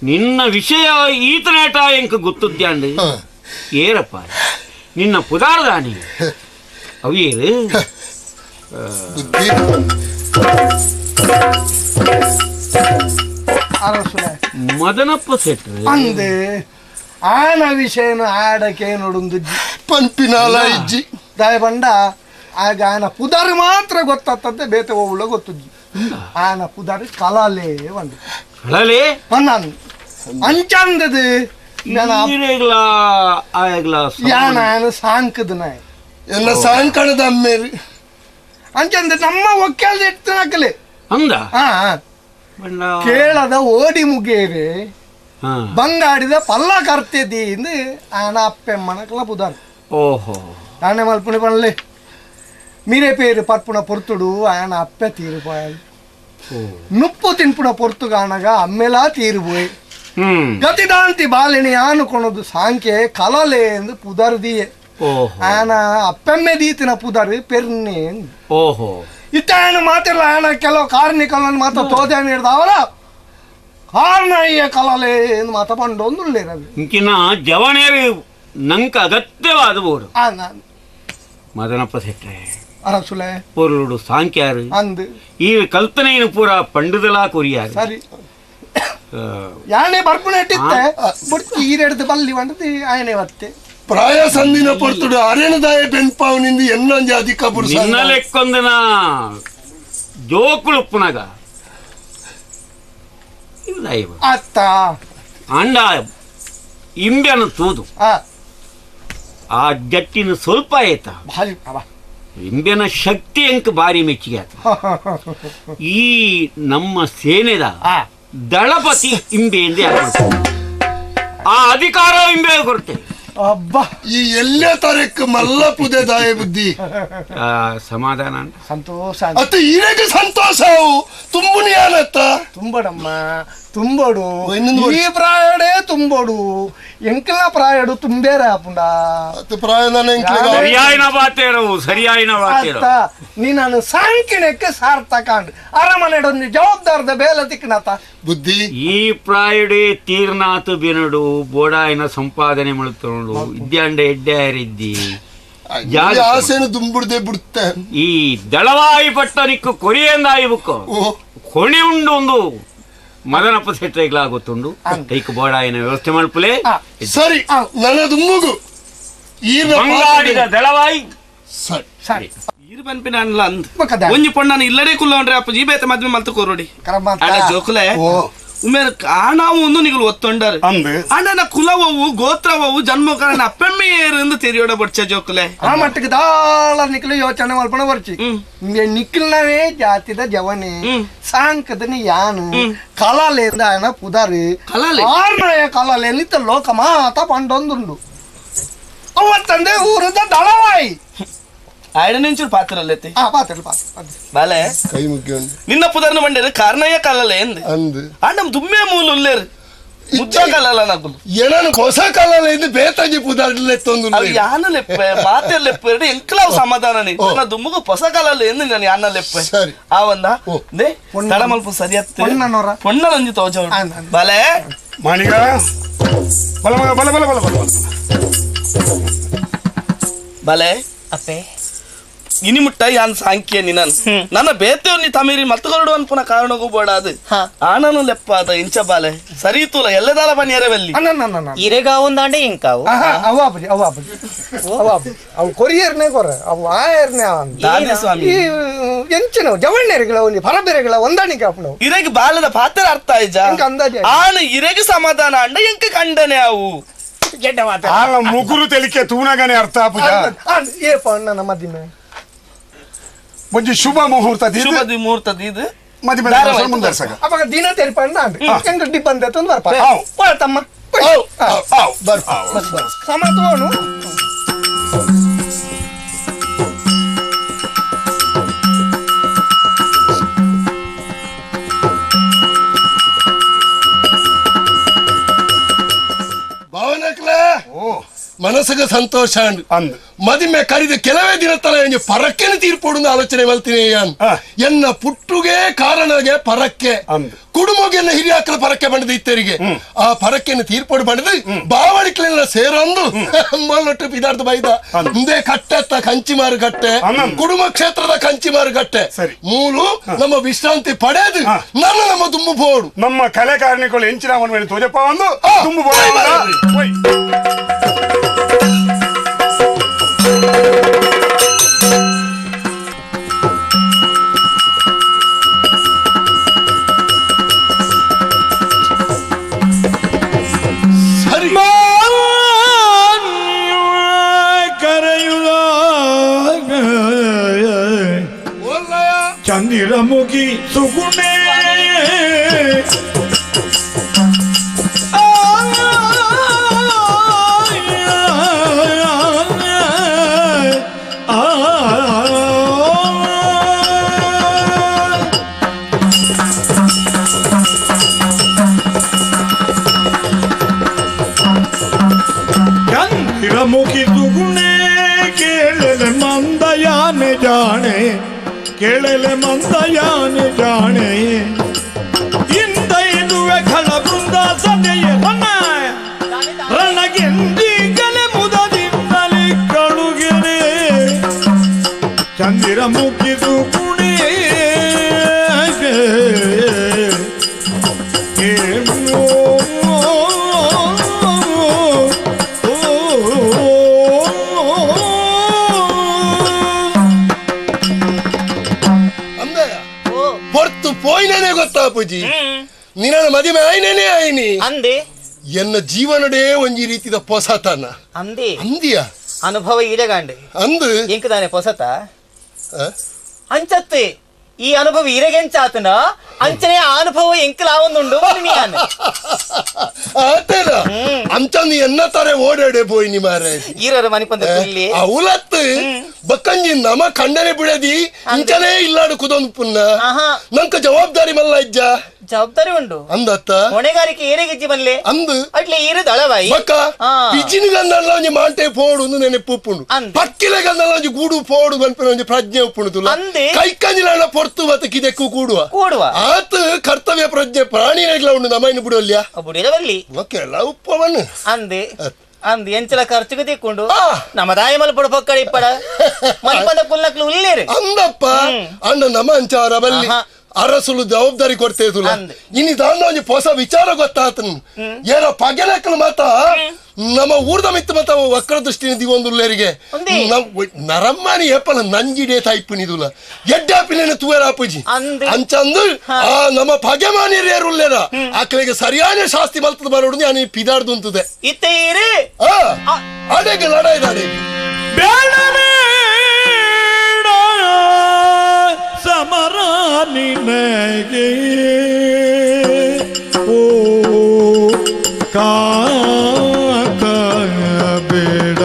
ನಿನ್ನ ವಿಷಯ ಈತನೇಟ ಎಂಕ ಗೊತ್ತುದ್ಯಾಂಡು ಏರಪ್ಪ ನಿನ್ನ ಪುದಾರದಾನಿ ಅವಿಯೇರು ಮದನಪ್ಪ ಸೆಟ್ರು ಅಂದೆ ಆನ ವಿಷಯನು ಆಡಕ್ಕೆ ನೋಡುಂದು ಪಂಪಿನಾಲ ಇಜ್ಜಿ ದಾಯ ಬಂಡ ಆಗ ಆನ ಪುದಾರಿ ಮಾತ್ರ ಗೊತ್ತಾಗ್ತದೆ ಬೇತೆ ಹೋಗುಳ ಗೊತ್ತುಜ್ಜಿ ಆನ ಪುದಾರಿ ಕಲಾಲೇ ಒಂದು ಕಳಲೆ ನಾನು ಅಂಚಂದದು ಯಾನ ಸಾಂಕದ ನಾಯ್ ಎಲ್ಲ ಸಾಯಂಕಾಲದ ಅಮ್ಮೇರಿ ಅಂಚಂದ ನಮ್ಮ ಒಕ್ಕಲ್ದ ಇಡ್ತಾಕಲೆ ಅಂದ ಕೇಳದ ಓಡಿ ಮುಗೇರೆ ಬಂಗಾಡಿದ ಪಲ್ಲ ಕರ್ತೇದಿ ಇಂದು ಆನ ಅಪ್ಪೆಮ್ಮನಕಲ ಪುದಾರ್ ಓಹೋ ಆನೆ ಮಲ್ಪುಣಿ ಪಣಲೆ ಮೀರೆ ಪೇರು ಪರ್ಪುಣ ಪೊರ್ತುಡು ಆಯನ ಅಪ್ಪೆ ತೀರಿపోయాడు ನುಪ್ಪು ತಿನ್ಪುಣ ಪೊರ್ತುಗಾನಗ ಅಮ್ಮೆಲಾ ತೀರಿపోయి ಗತಿದಾಂತಿ ಬಾಲಿನಿ ಆನುಕೊಣದು ಸಾಂಖ್ಯೆ ಕಲಲೆ ಎಂದು ಪುದರ್ದಿಯೆ ಆನ ಅಪ್ಪೆಮ್ಮೆ ದೀತಿನ ಪುದರ್ ಪೆರ್ನೆ ಓಹೋ ಇತ್ತ ఆయన ಮಾತಿಲ್ಲ ఆయన ಕೆಲವು ಕಾರ್ಣಿಕలను ಮಾತ ತೋದೆ ನೀಡ್ದವರ ಕಾರ್ಣಯ್ಯ ಕಲಲೆ ಎಂದು ಮಾತ ಪಂಡೊಂದುಳ್ಳೇರದು ಇಂಕಿನ ಜವನೇರು ನಂಕ ಅಗತ್ಯವಾದ ಬೋಡು ಮದನಪ್ಪ ಸೆಟ್ರೆ ಅರಸುಲೆ ಪೊರುಡು ಸಾಂಖ್ಯಾರು ಅಂದು ಈ ಕಲ್ಪನೆಯನ್ನು ಪೂರ ಪಂಡದಲಾ ಕೊರಿಯಾರು ಸರಿ ಯಾನೆ ಬರ್ಪುಣೆ ಇಟ್ಟಿತ್ತೆ ಬುಡ್ತಿ ಈರೆಡ್ದು ಬಲ್ಲಿ ಬಂಡದು ಆಯನೆ ಒತ್ತೆ ಪ್ರಾಯ ಸಂದಿನ ಪೊರ್ತುಡು ಅರೇಣದಾಯ ಬೆನ್ಪಾವನಿಂದ ಎನ್ನೊಂದು ಅಧಿಕ ಪುರುಷ ನಿನ್ನ ಲೆಕ್ಕೊಂದನ ಜೋಕುಳು ಪುನಗ ಅತ್ತ ಅಂಡ ಇಂಬ್ಯನ ತೂದು ಆ ಜಟ್ಟಿನ ಸ್ವಲ್ಪ ಆಯ್ತ ಭಾರಿ ಇಂಬ್ಯನ ಶಕ್ತಿ ಅಂಕ ಭಾರಿ ಮೆಚ್ಚಿಗೆ ಆತ ಈ ನಮ್ಮ ಸೇನೆದ ದಳಪತಿ ಇಂಬೆ ಎಂದೇ ಆ ಅಧಿಕಾರ ಇಂಬೆ ಕೊಡ್ತೇವೆ ಅಬ್ಬಾ ಈ ಎಲ್ಲೇ ತರಕ್ಕೆ ಮಲ್ಲ ಪುದೆ ದಾಯ ಬುದ್ಧಿ ಸಮಾಧಾನ ಸಂತೋಷ ಅತ್ತ ಈರೆಗೆ ಸಂತೋಷವು ತುಂಬುನಿ ಯಾನತ್ತ ತುಂಬಡಮ್ಮ ತುಂಬೋಡು ಈ ಪ್ರಾಯಡೇ ತುಂಬೋಡು ಎಂಕಲ ಪ್ರಾಯಡು ತುಂಬೇರ ಆಪುಂಡ ಸರಿಯಾಯಿನ ಬಾತೇರವು ಸರಿಯಾಯಿನ ಬಾತೇರು ನೀ ನಾನು ಸಾಂಕಿಣಕ್ಕೆ ಸಾರ್ಥಕಾಂಡ್ ಅರಮನೆಡೊಂದು ಜವಾಬ್ದಾರದ ಬೇಲ ತಿಕ್ಕನತ ಬುದ್ಧಿ ಈ ಪ್ರಾಯಡೇ ತೀರ್ನಾಥ ಬೆನಡು ಬೋಡಾಯಿನ ಸಂಪಾದನೆ ಮಾಡುತ್ತೋಡು ಇದ್ಯಾಂಡ ಎಡ್ಡೆ ಹರಿದ್ದಿ ಆಸೆನು ದುಂಬುಡ್ದೆ ಬಿಡುತ್ತೆ ಈ ದಳವಾಯಿ ಪಟ್ಟನಿಕ್ಕು ಕೊರಿಯಂದಾಯಿ ಬುಕ್ಕು ಕೊಣೆ ಉಂಡು ಒಂದು ಮದನಪ್ಪ ಸೆಟ್ರೆಗಳಾಗುತ್ತುಂಡು ಕೈಕು ಬೋಡಾಯಿನ ವ್ಯವಸ್ಥೆ ಮಲ್ಪುಲೆ ಸರಿ ನನ್ನ ದುಮ್ಮುಗು ಈ ಬಂಗಾಡಿದ ದಳವಾಯಿ ಸರಿ ಇರು ಪನ್ಪಿನ ಅನ್ಲ ಅಂದ್ ಒಂಜಿ ಪೊಣ್ಣನ ಇಲ್ಲಡೆ ಕುಲ್ಲೋಂಡ್ರೆ ಅಪ್ಪ ಜೀ ಬೇತ ಮದ್ವೆ ಮಲ್ತು ಕೋರೋಡಿ ಜೋಕುಲೆ ಉಮೇರ್ ಆಣಾವು ಒಂದು ನಿಗಲು ಒತ್ತೊಂಡರು ಅಣ್ಣನ ಕುಲವವು ಗೋತ್ರವವು ಜನ್ಮಕಾರಣ ಅಪ್ಪೆಮ್ಮೆಯರು ಎಂದು ತೆರಿಯೋಡ ಬಡ್ಚ ಜೋಕುಲೆ ಆ ಮಟ್ಟಿಗೆ ದಾಳ ನಿಖಲು ಯೋಚನೆ ಮಲ್ಪಣ ಬರ್ಚಿ ನಿಖಿಲ್ನವೇ ಜಾತಿದ ಜವನೆ ಸಾಂಕದನಿ ಯಾನು ಕಲಾಲೆಂದ ఆయన ಪುದಾರಿ ಆರ್ನಯ ಕಲಾಲೆ ನಿತ್ತ ಲೋಕ ಮಾತ ಪಂಡೊಂದುಂಡು ಅವತ್ತಂದೆ ಊರದ ದಳವಾಯಿ ಆಯ್ಡ ನಿಂಚೂರು ಪಾತ್ರಲ್ಲೈತಿ ಪಾತ್ರ ಬಾಲೆ ಕೈ ಮುಗ್ಗಿ ನಿನ್ನ ಪುದರ್ನ ಬಂಡೇರು ಕಾರಣಯ್ಯ ಕಲಲೆ ಎಂದು ಅಂದು ಅಣ್ಣ ದುಮ್ಮೆ ಮೂಲ ಉಲ್ಲೇರು ಮುದ್ದ ಕಲಲ್ಲ ನಗುಲು ಏನನು ಹೊಸ ಕಾಲಲ್ಲ ಇದು ಬೇತಾಜಿ ಪುದಾಡ್ಲೆತ್ತೊಂದು ಅವು ಯಾನ ಲೆಪ್ಪೆ ಮಾತೆ ಲೆಪ್ಪೆ ಎರಡು ಎಂಕಲಾವ್ ಸಮಾಧಾನ ನೀ ದುಮ್ಮಗ ಹೊಸ ಕಲಲ್ಲ ಎಂದು ನಾನು ಯಾನ ಲೆಪ್ಪೆ ಆ ಒಂದ ದೇ ತಡ ಮಲ್ಪ ಸರಿ ಹತ್ತೆ ಪೊಣ್ಣ ನಂಜಿ ತೋಜ ಬಾಲೆ ಮಾಣಿಗ ಬಲ ಬಲ ಬಲ ಬಲ ಬಲ ಬಾಲೆ ಅಪ್ಪೆ ಇನಿ ಮುಟ್ಟ ಯಾನ್ ಸಾಂಖ್ಯ ನಿನನ್ ನನ್ನ ಬೇತೆ ನೀ ತಮೀರಿ ಮತ್ತುಗರಡು ಅನ್ಪುನ ಕಾರಣಗೂ ಬೋಡ ಅದು ಆನನು ಲೆಪ್ಪ ಅದ ಇಂಚ ಬಾಲೆ ಸರಿ ತೂಲ ಎಲ್ಲದಾಲ ಬನ್ನಿಯರವೆಲ್ಲಿ ಇರೆಗ ಒಂದಾಂಡೆ ಇಂಕಾವು ಅವು ಕೊರಿಯರ್ನೇ ಕೊರ ಅವು ಆಯರ್ನೇ ಸ್ವಾಮಿ ಎಂಚಿನ ಜವಣ್ಣರಿಗಳ ಒಂದು ಪರಬೇರೆಗಳ ಹೊಂದಾಣಿಕೆ ಅಪ್ಪನು ಇರೆಗೆ ಬಾಲದ ಪಾತ್ರ ಅರ್ಥ ಆಯ್ಜ ಆನ ಇರೆಗೆ ಸಮಾಧಾನ ಅಂಡ ಎಂಕ ಕಂಡನೆ ಅವು ಮುಗುರು ತೆಲಿಕೆ ತೂನಗನೆ ಅರ್ಥ ಪೂಜಾ ಏ ಪಣ್ಣ ಮದಿಮೆ ಒಂಜಿ ಶುಭ ಮುಹೂರ್ತ ಶುಭ ಮುಹೂರ್ತದ ಇದು ಮದುವೆ ಮುಂದರ್ಸಕ ಅವಾಗ ದಿನ ತೆರಿಪಣ್ಣ ಹೆಂಗ ಡಿಬ್ಬಂದೆ ತಂದು ಬರ್ಪ ತಮ್ಮ ಸಮತೋನು ಮನಸ್ಸಿಗೆ ಸಂತೋಷ ಅಂದು ಮದಿಮೆ ಕರಿದ ಕೆಲವೇ ದಿನ ತಲ ಪರಕ್ಕೆನ ತೀರ್ಪೊಡು ಆಲೋಚನೆ ಮಲ್ತೀನಿ ಎನ್ನ ಪುಟ್ಟುಗೆ ಕಾರಣಗೆ ಪರಕ್ಕೆ ಕುಡುಂಬಗೆ ಹಿರಿಯಾಕಲ ಪರಕ್ಕೆ ಬಂಡದ ಇತ್ತರಿಗೆ ಆ ಪರಕ್ಕೆನ ತೀರ್ಪೊಡು ಬಂಡದು ಬಾವಳಿಕಲೆಲ್ಲ ಸೇರೊಂದು ಮಲ್ಲೊಟ್ಟು ಪಿದಾರ್ಥ ಬೈದ ಮುಂದೆ ಕಟ್ಟೆತ್ತ ಕಂಚಿಮಾರು ಕಟ್ಟೆ ಕುಡುಂಬ ಕ್ಷೇತ್ರದ ಕಂಚಿಮಾರು ಕಟ್ಟೆ ಮೂಲು ನಮ್ಮ ವಿಶ್ರಾಂತಿ ಪಡೆದು ನಮ್ಮ ತುಂಬು ಬೋಡು ನಮ್ಮ ಕಲೆ ಕಾರ್ಮಿಕರು ಹೆಂಚಿನ ತೋಜಪ್ಪ ಒಂದು ತುಂಬು ಚಂದಿರಮುಖಿ ಸುಗುಣೆ ಚಂದಿರಮುಖಿ ಸುಗುಣೆ ಕೇಳಲೆ ಮಂದಯಾನೆ ಜಾಣೆ ಕೇಳಲೆ ಮಂದಯಾನೆ ಜಾಣೆ ಇಂದೈದುವೆ ಖಳ ಬೃಂದ ಸದೆಯ ರಣಗೆಂದಿಗಲೆ ಮುದದಿಂದಲೇ ಕಳುಗೆರೆ ಚಂದಿರ ಮುಗಿದು ಕುಣೆ ಪೋಯ್ನೇನೆ ಗೊತ್ತಾ ಪೂಜಿ ನಿನ್ನ ಮದುವೆ ಆಯ್ನೇನೆ ಆಯ್ನಿ ಅಂದೆ ಎನ್ನ ಜೀವನಡೇ ಒಂಜಿ ರೀತಿದ ಪೊಸತನ ಅಂದೆ ಅಂದಿಯ ಅನುಭವ ಇರಗಾಂಡೆ ಅಂದು ಎಂಕದಾನೆ ಪೊಸತ ಅಂಚತ್ತೆ ಈ ಅನುಭವ ಇರಗೆಂಚಾತನ ಅಂಚನೆ ಆ ಅನುಭವ ಎಂಕಲಾವೊಂದುಂಡು ಆತೇನ ಅಂಚಂದು ಎನ್ನ ತಾರೆ ಓಡಾಡೆ ಪೋಯ್ ನಿ ಮಾರೆ ಈರರ ಮನಿಪಂದ ಇಲ್ಲಿ ಅವಲತ್ತು ಬಕ್ಕಂಜಿ ನಮ ಕಂಡನೆ ಬಿಡದಿ ಇಂಚನೇ ಇಲ್ಲಾಡು ಕುದೊಂದು ಪುನ್ನ ನಂಕ ಜವಾಬ್ದಾರಿ ಮಲ್ಲ ಇಜ್ಜ ಜವಾಬ್ದಾರಿ ಉಂಡು ಅಂದತ್ತ ಹೊಣೆಗಾರಿಕೆ ಏರೆಗಿಜ್ಜಿ ಬಲ್ಲೆ ಅಂದು ಅಟ್ಲೆ ಈರು ದಳವಾಯಿ ಬಕ್ಕ ಪಿಜಿನಿಗಂದಲ್ಲ ಒಂಜಿ ಮಾಂಟೆ ಪೋಡು ನೆನಪು ಉಪ್ಪುಂಡು ಪಕ್ಕಿಲೆಗಂದಲ್ಲ ಒಂಜಿ ಗೂಡು ಪೋಡು ಬನ್ಪಿನ ಒಂಜಿ ಪ್ರಜ್ಞೆ ಉಪ್ಪುಂಡು ತುಲ ಕೈಕಂಜಿಲ ಪೊರ್ತು ಬತ್ತ ಕಿದೆಕ್ಕು ಕೂಡುವ ಆತ ಕರ್ತವ್ಯ ಪ್ರಜ್ಞೆ ಪ್ರಾಣಿನೆಗ್ಲ ಉಂಡು ನಮೈನು ಬಿಡೋಲ್ಯ ಬುಡಿರವಲ್ಲಿ ಓಕೆಲ್ಲ ಉಪ್ಪವನ್ನು ಅಂದೆ ಅಂದ್ ಎಂಚಲ ಖರ್ಚುಗೆ ತಿಕ್ಕೊಂಡು ನಮ್ಮ ದಾಯ ಮಲ್ಪಡ ಪಕ್ಕಡ ಇಪ್ಪಡ ಮಲ್ಪದ ಕುಲ್ಲಕ್ಲು ಉಲ್ಲೇರು ಅಂದಪ್ಪ ಅಣ್ಣ ನಮ್ಮ ಅಂಚಾರ ಬಲ್ಲಿ ಅರಸುಲು ಜವಾಬ್ದಾರಿ ಕೊಡ್ತೇದುಲ ಇನ್ನು ದಾಂಡ ಒಂಜಿ ಹೊಸ ವಿಚಾರ ಗೊತ್ತಾತನ್ ಏನೋ ಪಗೆಲೆಕ್ಕಲು ಮಾತ ನಮ್ಮ ಊರ್ದ ಮಿತ್ತ ಮತ ವಕ್ರ ದೃಷ್ಟಿ ದಿಗೊಂದುಲ್ಲೇರಿಗೆ ನರಮ್ಮನಿ ಏಪಲ ನಂಜಿಡೆ ತೈಪುನಿದುಲ ಎಡ್ಡಾಪಿನ ತೂಯರಾಪುಜಿ ಅಂಚಂದು ಆ ನಮ್ಮ ಪಗೆಮಾನಿಯರುಲ್ಲೇರ ಆಕಳಿಗೆ ಸರಿಯಾದ ಶಾಸ್ತಿ ಮಲ್ತದ ಬರೋಡು ನಾನು ಪಿದಾಡ್ದು ಅಂತದೆ ಇತ್ತೇರಿ ಅಡೆಗೆ ಲಡಾಯ್ದಾಡೆ ಸಮರಾನಿನಗೆ ಓ ಕಾಕ ಬೇಡ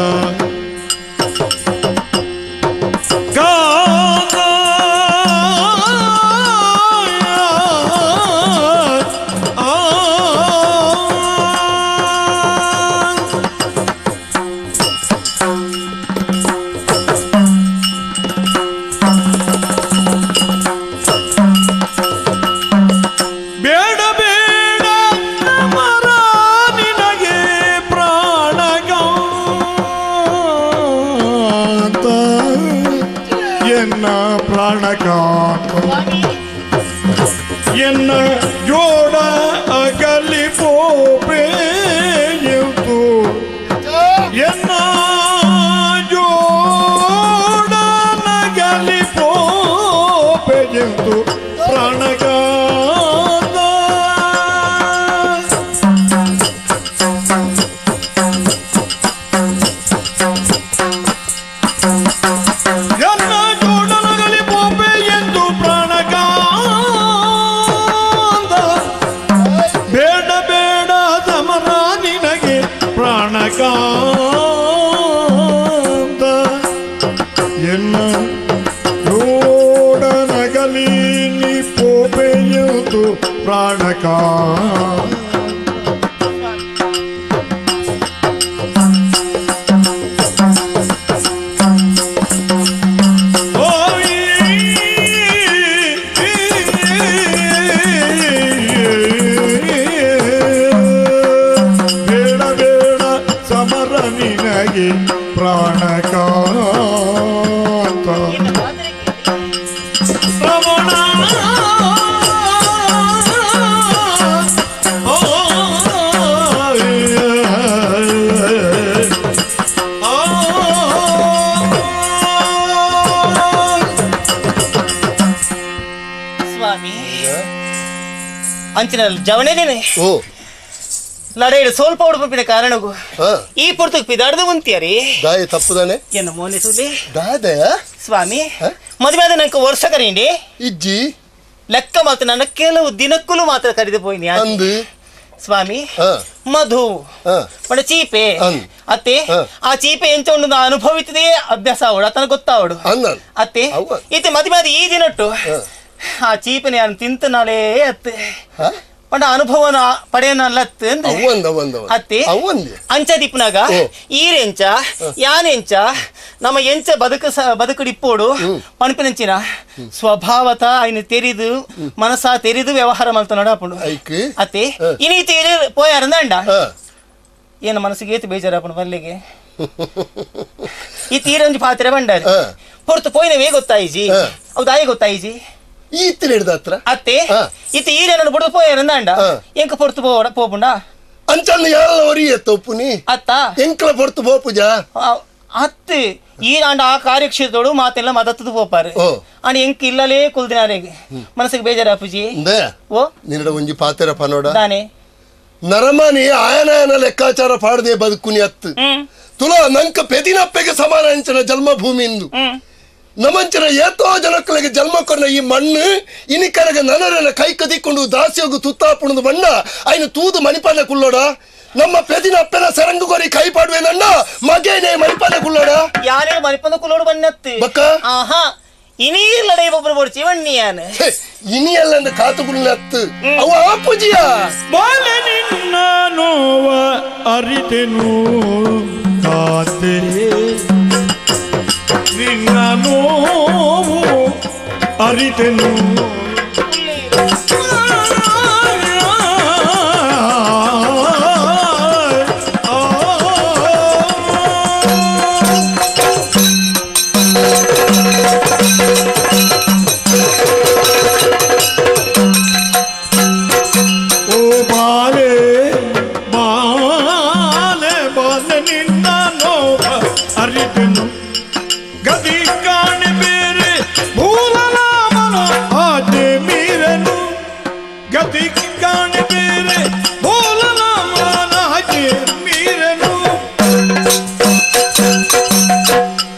ಕಾಕ ಎನ್ನ ಜೋಡ ಅಗಲಿ ಪೋಪೆಯುತು ಎನ್ನ ಜೋಡ ನಗಲಿ ಪೋಪೆಯುತು ಪ್ರಾಣಗಾದ ಎನ್ನ ಜೋಡ ನಗಲಿ ನಿ ಪೋಪೆಯುತು ಪ್ರಾಣಕ ಅಮರ ನಿನಗೆ ಪ್ರಾಣಕಾಂತ ರಮಣ ಸ್ವಾಮಿ ಅಂಚಿನ ಜವನೇನೆ ಓ ನಡೆ ಸ್ವಲ್ಪ ಉಡುಪಿನ ಕಾರಣಗೂ ಈ ಪುರ್ತಕ್ ಪಿದಾಡ್ದು ಬಂತಿಯರಿ ದಾಯ ತಪ್ಪುದಾನೆ ಎನ್ನ ಮೋನೆ ಸುಲಿ ದಾದೆ ಸ್ವಾಮಿ ಮದುವೆ ಆದ ನಂಗೆ ವರ್ಷ ಕರೀಂಡಿ ಇಜ್ಜಿ ಲೆಕ್ಕ ಮಾತ್ರ ನನ್ನ ಕೆಲವು ದಿನಕ್ಕೂ ಮಾತ್ರ ಕರೆದು ಪೋಯ್ನಿ ಅಂದು ಸ್ವಾಮಿ ಮಧು ಪಡ ಚೀಪೆ ಅತ್ತೆ ಆ ಚೀಪೆ ಎಂಚ ಉಂಡು ಅನುಭವಿತದೇ ಅಭ್ಯಾಸ ಅವಡು ಆತನ ಗೊತ್ತಾವಡು ಅತ್ತೆ ಈತೆ ಮದುವೆ ಆದ ಈ ದಿನಟ್ಟು ಆ ಚೀಪನೆ ನಾನು ತಿಂತನಾಲೇ ಅತ್ತೆ ಪಂಡ ಅನುಭವನ ಪಡೆಯನಲ್ಲತ್ತೆ ಅತ್ತೆ ಅಂಚ ದಿಪ್ಪನಾಗ ಈರೆಂಚ ಯಾನೆಂಚ ನಮ್ಮ ಎಂಚ ಬದುಕಡಿಪ್ಪೋಡು ಪಣಪಿನಂಚಿನ ಸ್ವಭಾವತ ఆయన ತೆರಿದು ಮನಸ ತೆರಿದು ವ್ಯವಹಾರ ಮಾಡ್ತಾ ನಡಾಪುಂಡು ಅತ್ತೆ ಇನಿ ತೀರಿ ಪೋಯಾರಂದ ಏನ ಮನಸ್ಸಿಗೆ ಏತು ಬೇಜಾರಾಪುಂಡು ಮಲ್ಲಿಗೆ ಈ ತೀರಂಜಿ ಪಾತ್ರೆ ಬಂಡಾರಿ ಹೊರತು ಪೋಯಿನವೇ ಗೊತ್ತಾಯಿಜಿ ಹೌದಾಯಿ ಗೊತ್ತಾಯಿಜಿ ಹತ್ರ ಅತ್ತೆ ಇತ್ತ ಈರೇನ ಬಿಡು ಪೋಯಾರಂದ ಎಂಕ ಪೊರ್ತು ಪೋಪುಂಡ ಅಂಚನ್ನ ಯಾರವರಿ ತಪ್ಪುನಿ ಅತ್ತ ಎಂಕಲ ಪೊರ್ತು ಪೋಪುಜ ಅತ್ತೆ ಈ ಆಂಡ ಆ ಕಾರ್ಯಕ್ಷೇತ್ರದೋಡು ಮಾತೆಲ್ಲ ಮದತ್ತದು ಪೋಪಾರು ಅಣ್ಣ ಎಂಕ ಇಲ್ಲಲೇ ಕುಲ್ದಿನಾರೆಗೆ ಮನಸ್ಸಿಗೆ ಬೇಜಾರಾಪುಜಿ ಓ ನಿನ್ನಡ ಒಂಜಿ ಪಾತೆರ ಪನೋಡ ದಾನೆ ನರಮನಿ ಆಯನಾಯನ ಲೆಕ್ಕಾಚಾರ ಪಾಡದೆ ಬದುಕುನಿ ಅತ್ತು ತುಲ ನಂಕ ಪೆದಿನಪ್ಪೆಗೆ ಸಮಾನ ಅಂಚನ ಜನ್ಮಭೂಮಿ ಇಂದು ನಮಂಚನ ಏತೋ ಜನಕ್ಕಳಿಗೆ ಜನ್ಮ ಕೊನ್ನ ಈ ಮಣ್ಣು ಇನಿಕರಗೆ ನನರನ್ನ ಕೈ ಕದಿಕೊಂಡು ದಾಸಿಯೋಗು ತುತ್ತಾಪುಣದು ಮಣ್ಣ ಐನು ತೂದು ಮಣಿಪಾದ ಕುಳ್ಳೋಡ ನಮ್ಮ ಪೆದಿನ ಅಪ್ಪನ ಸರಂಗುಗೋರಿ ಕೈ ಪಾಡುವೆ ನನ್ನ ಮಗೇನೆ ಮಣಿಪಾದ ಕುಳ್ಳೋಡ ಯಾರೇ ಮಣಿಪಾದ ಕುಳ್ಳೋಡು ಬನ್ನತ್ತಿ ಬಕ್ಕ ಆಹಾ ಇನಿಲ್ಲಡೆ ಒಬ್ಬರು ಬೋಡ್ಚಿ ವಣ್ಣಿಯಾನ ಇನಿಯಲ್ಲ ಅಂದ ಕಾತುಗುಳ್ಳತ್ತು ಅವ ಆಪುಜಿಯ ಬಾಲೆ ನಿನ್ನ ನೋವ ಅರಿತೆನು ಕಾತೆ ನಿನ್ನ ನೋವು ಅರಿತೆನು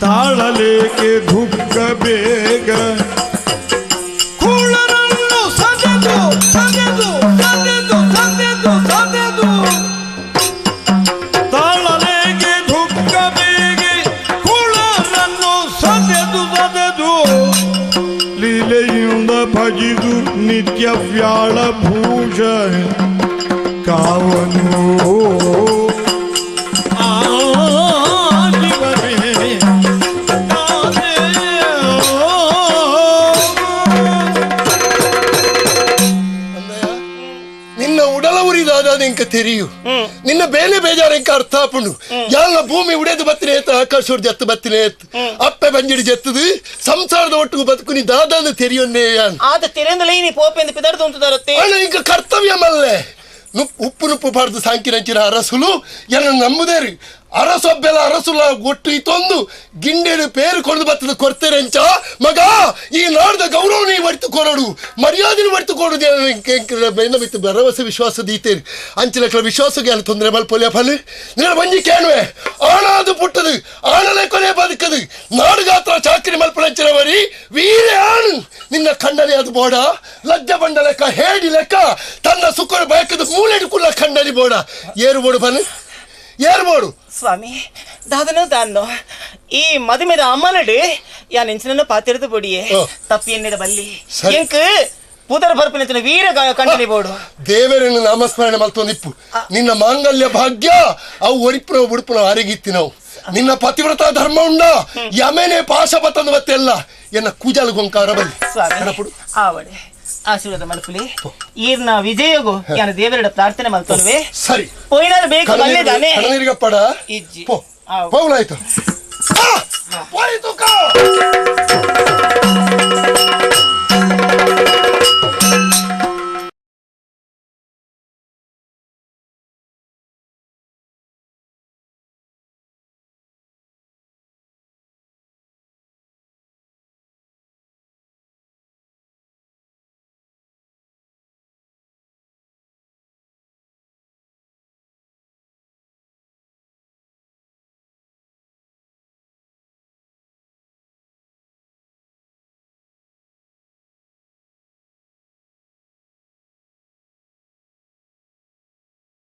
ತಾಳಲೇಕೆ ದುಃಖ ಬೇಗ ಕುಳರನ್ನು ಸದೆದು ಸದೆದು ಸದೆದು ಸದೆದು ಸದೆದು ತಾಳಲೇಕೆ ದುಃಖ ಬೇಗ ಕುಳರನ್ನು ಸದೆದು ಸದೆದು ಲೀಲೆಯಿಂದ ಭಜಿದು ನಿತ್ಯ ವ್ಯಾಳ ಭೂಷ ಕಾವನು ತೆರಿಯು ನಿನ್ನ ಬೇಲೆ ಬೇಜಾರ ಎಂಕ ಅರ್ಥ ಆಪುಂಡು ಎಲ್ಲ ಭೂಮಿ ಉಡೆದು ಬತ್ತಿನ ಏತ ಆಕಾಶ ಹೊಡೆದು ಎತ್ತು ಬತ್ತಿನ ಏತ್ ಅಪ್ಪೆ ಬಂಜಿಡಿ ಜತ್ತದು ಸಂಸಾರದ ಒಟ್ಟಿಗೆ ಬದುಕು ನೀ ದಾದಾದ ತೆರಿಯೊನ್ನೇ ಆದ ತೆರೆಂದಲೇ ನೀ ಪೋಪೆಂದು ಪಿದಾಡ್ದು ಅಂತದಾರತ್ತೆ ಇಂಕ ಕರ್ತವ್ಯ ಮಲ್ಲೆ ಉಪ್ಪು ನುಪ್ಪು ಪಾಡ್ದು ಸಾಂಕಿರಂಚಿನ ಅರಸುಲು ಎಲ್ಲ ನಂಬುದೇರಿ ಅರಸೊಬ್ಬೆಲ್ಲ ಅರಸುಲ ಒಟ್ಟು ಇತ್ತೊಂದು ಗಿಂಡೆಡು ಪೇರು ಕೊಂಡು ಬತ್ತದ ಕೊಡ್ತೇರೆಂಚ ಮಗ ಈ ನಾಡ್ದ ಗೌರವ ನೀ ಒಡ್ತು ಕೊರಡು ಮರ್ಯಾದೆ ಒಡ್ತು ಕೊಡುದು ಬೆನ್ನ ಬಿತ್ತು ಭರವಸೆ ವಿಶ್ವಾಸ ದೀತೇರಿ ಅಂಚಿನ ವಿಶ್ವಾಸಕ್ಕೆ ಅಲ್ಲಿ ತೊಂದರೆ ಮಲ್ಪೊಲಿಯ ಫಲ ನಿನ್ನ ಬಂಜಿ ಕೇಳುವೆ ಆಣಾದು ಪುಟ್ಟದು ಆಣಲೆ ಕೊನೆ ಬದುಕದು ನಾಡುಗಾತ್ರ ಚಾಕರಿ ಮಲ್ಪಳಂಚಿನವರಿ ವೀರ ಆಣು ನಿನ್ನ ಖಂಡನೆ ಅದು ಬೋಡ ಲಜ್ಜ ಬಂಡ ಲೆಕ್ಕ ಹೇಡಿ ಲೆಕ್ಕ ತನ್ನ ಸುಖ ಬಯಕದ ಮೂಲೆಡುಕುಲ್ಲ ಖಂಡನೆ ಬೋಡ ಏರು ಬೋಡು ಬನ್ನಿ ಏರ್ಬೋಡು ಸ್ವಾಮಿ ದಾದನು ದಾನ್ನು ಈ ಮದುಮೆದ ಅಮ್ಮನಡು ಯಾ ನೆಂಚಿನ ಪಾತಿರದು ಬೊಡಿಯೇ ತಪ್ಪಿ ಎನ್ನಿದ ಬಲ್ಲಿ ಎಂಕ್ ಪೂದರ ಬರ್ಪಿನ ವೀರ ಕಂಡನಿ ಬೋಡು ದೇವರನ್ನು ನಾಮಸ್ಮರಣೆ ಮಲ್ತೊಂದಿಪ್ಪು ನಿನ್ನ ಮಾಂಗಲ್ಯ ಭಾಗ್ಯ ಅವು ಒರಿಪುನ ಉಡುಪುನ ಅರಿಗಿತ್ತಿ ನಾವು ನಿನ್ನ ಪತಿವ್ರತ ಧರ್ಮ ಉಂಡ ಯಮೇನೆ ಪಾಶ ಬತ್ತಂದು ಬತ್ತೆಲ್ಲ ಎನ್ನ ಕೂಜಾಲು ಗೊಂಕಾರ ಬಲ್ಲಿ ಸ್ವಾಮಿ ಆವಡೆ ಆಶೀರ್ವಾದ ಮಲ್ಪುಲಿ ಈರ್ನ ವಿಜಯಗು ಯಾನ ದೇವರ ಪ್ರಾರ್ಥನೆ ಮಲ್ತೊನ್ವೆ ಸರಿ ಪೋಯಿನಾರು ಬೇಕು ಬಲ್ಲೆದಾನೆ ಕಣ್ಣೀರಿಗಪ್ಪಡ ಇಜ್ಜಿ ಪೌಲಾಯ್ತು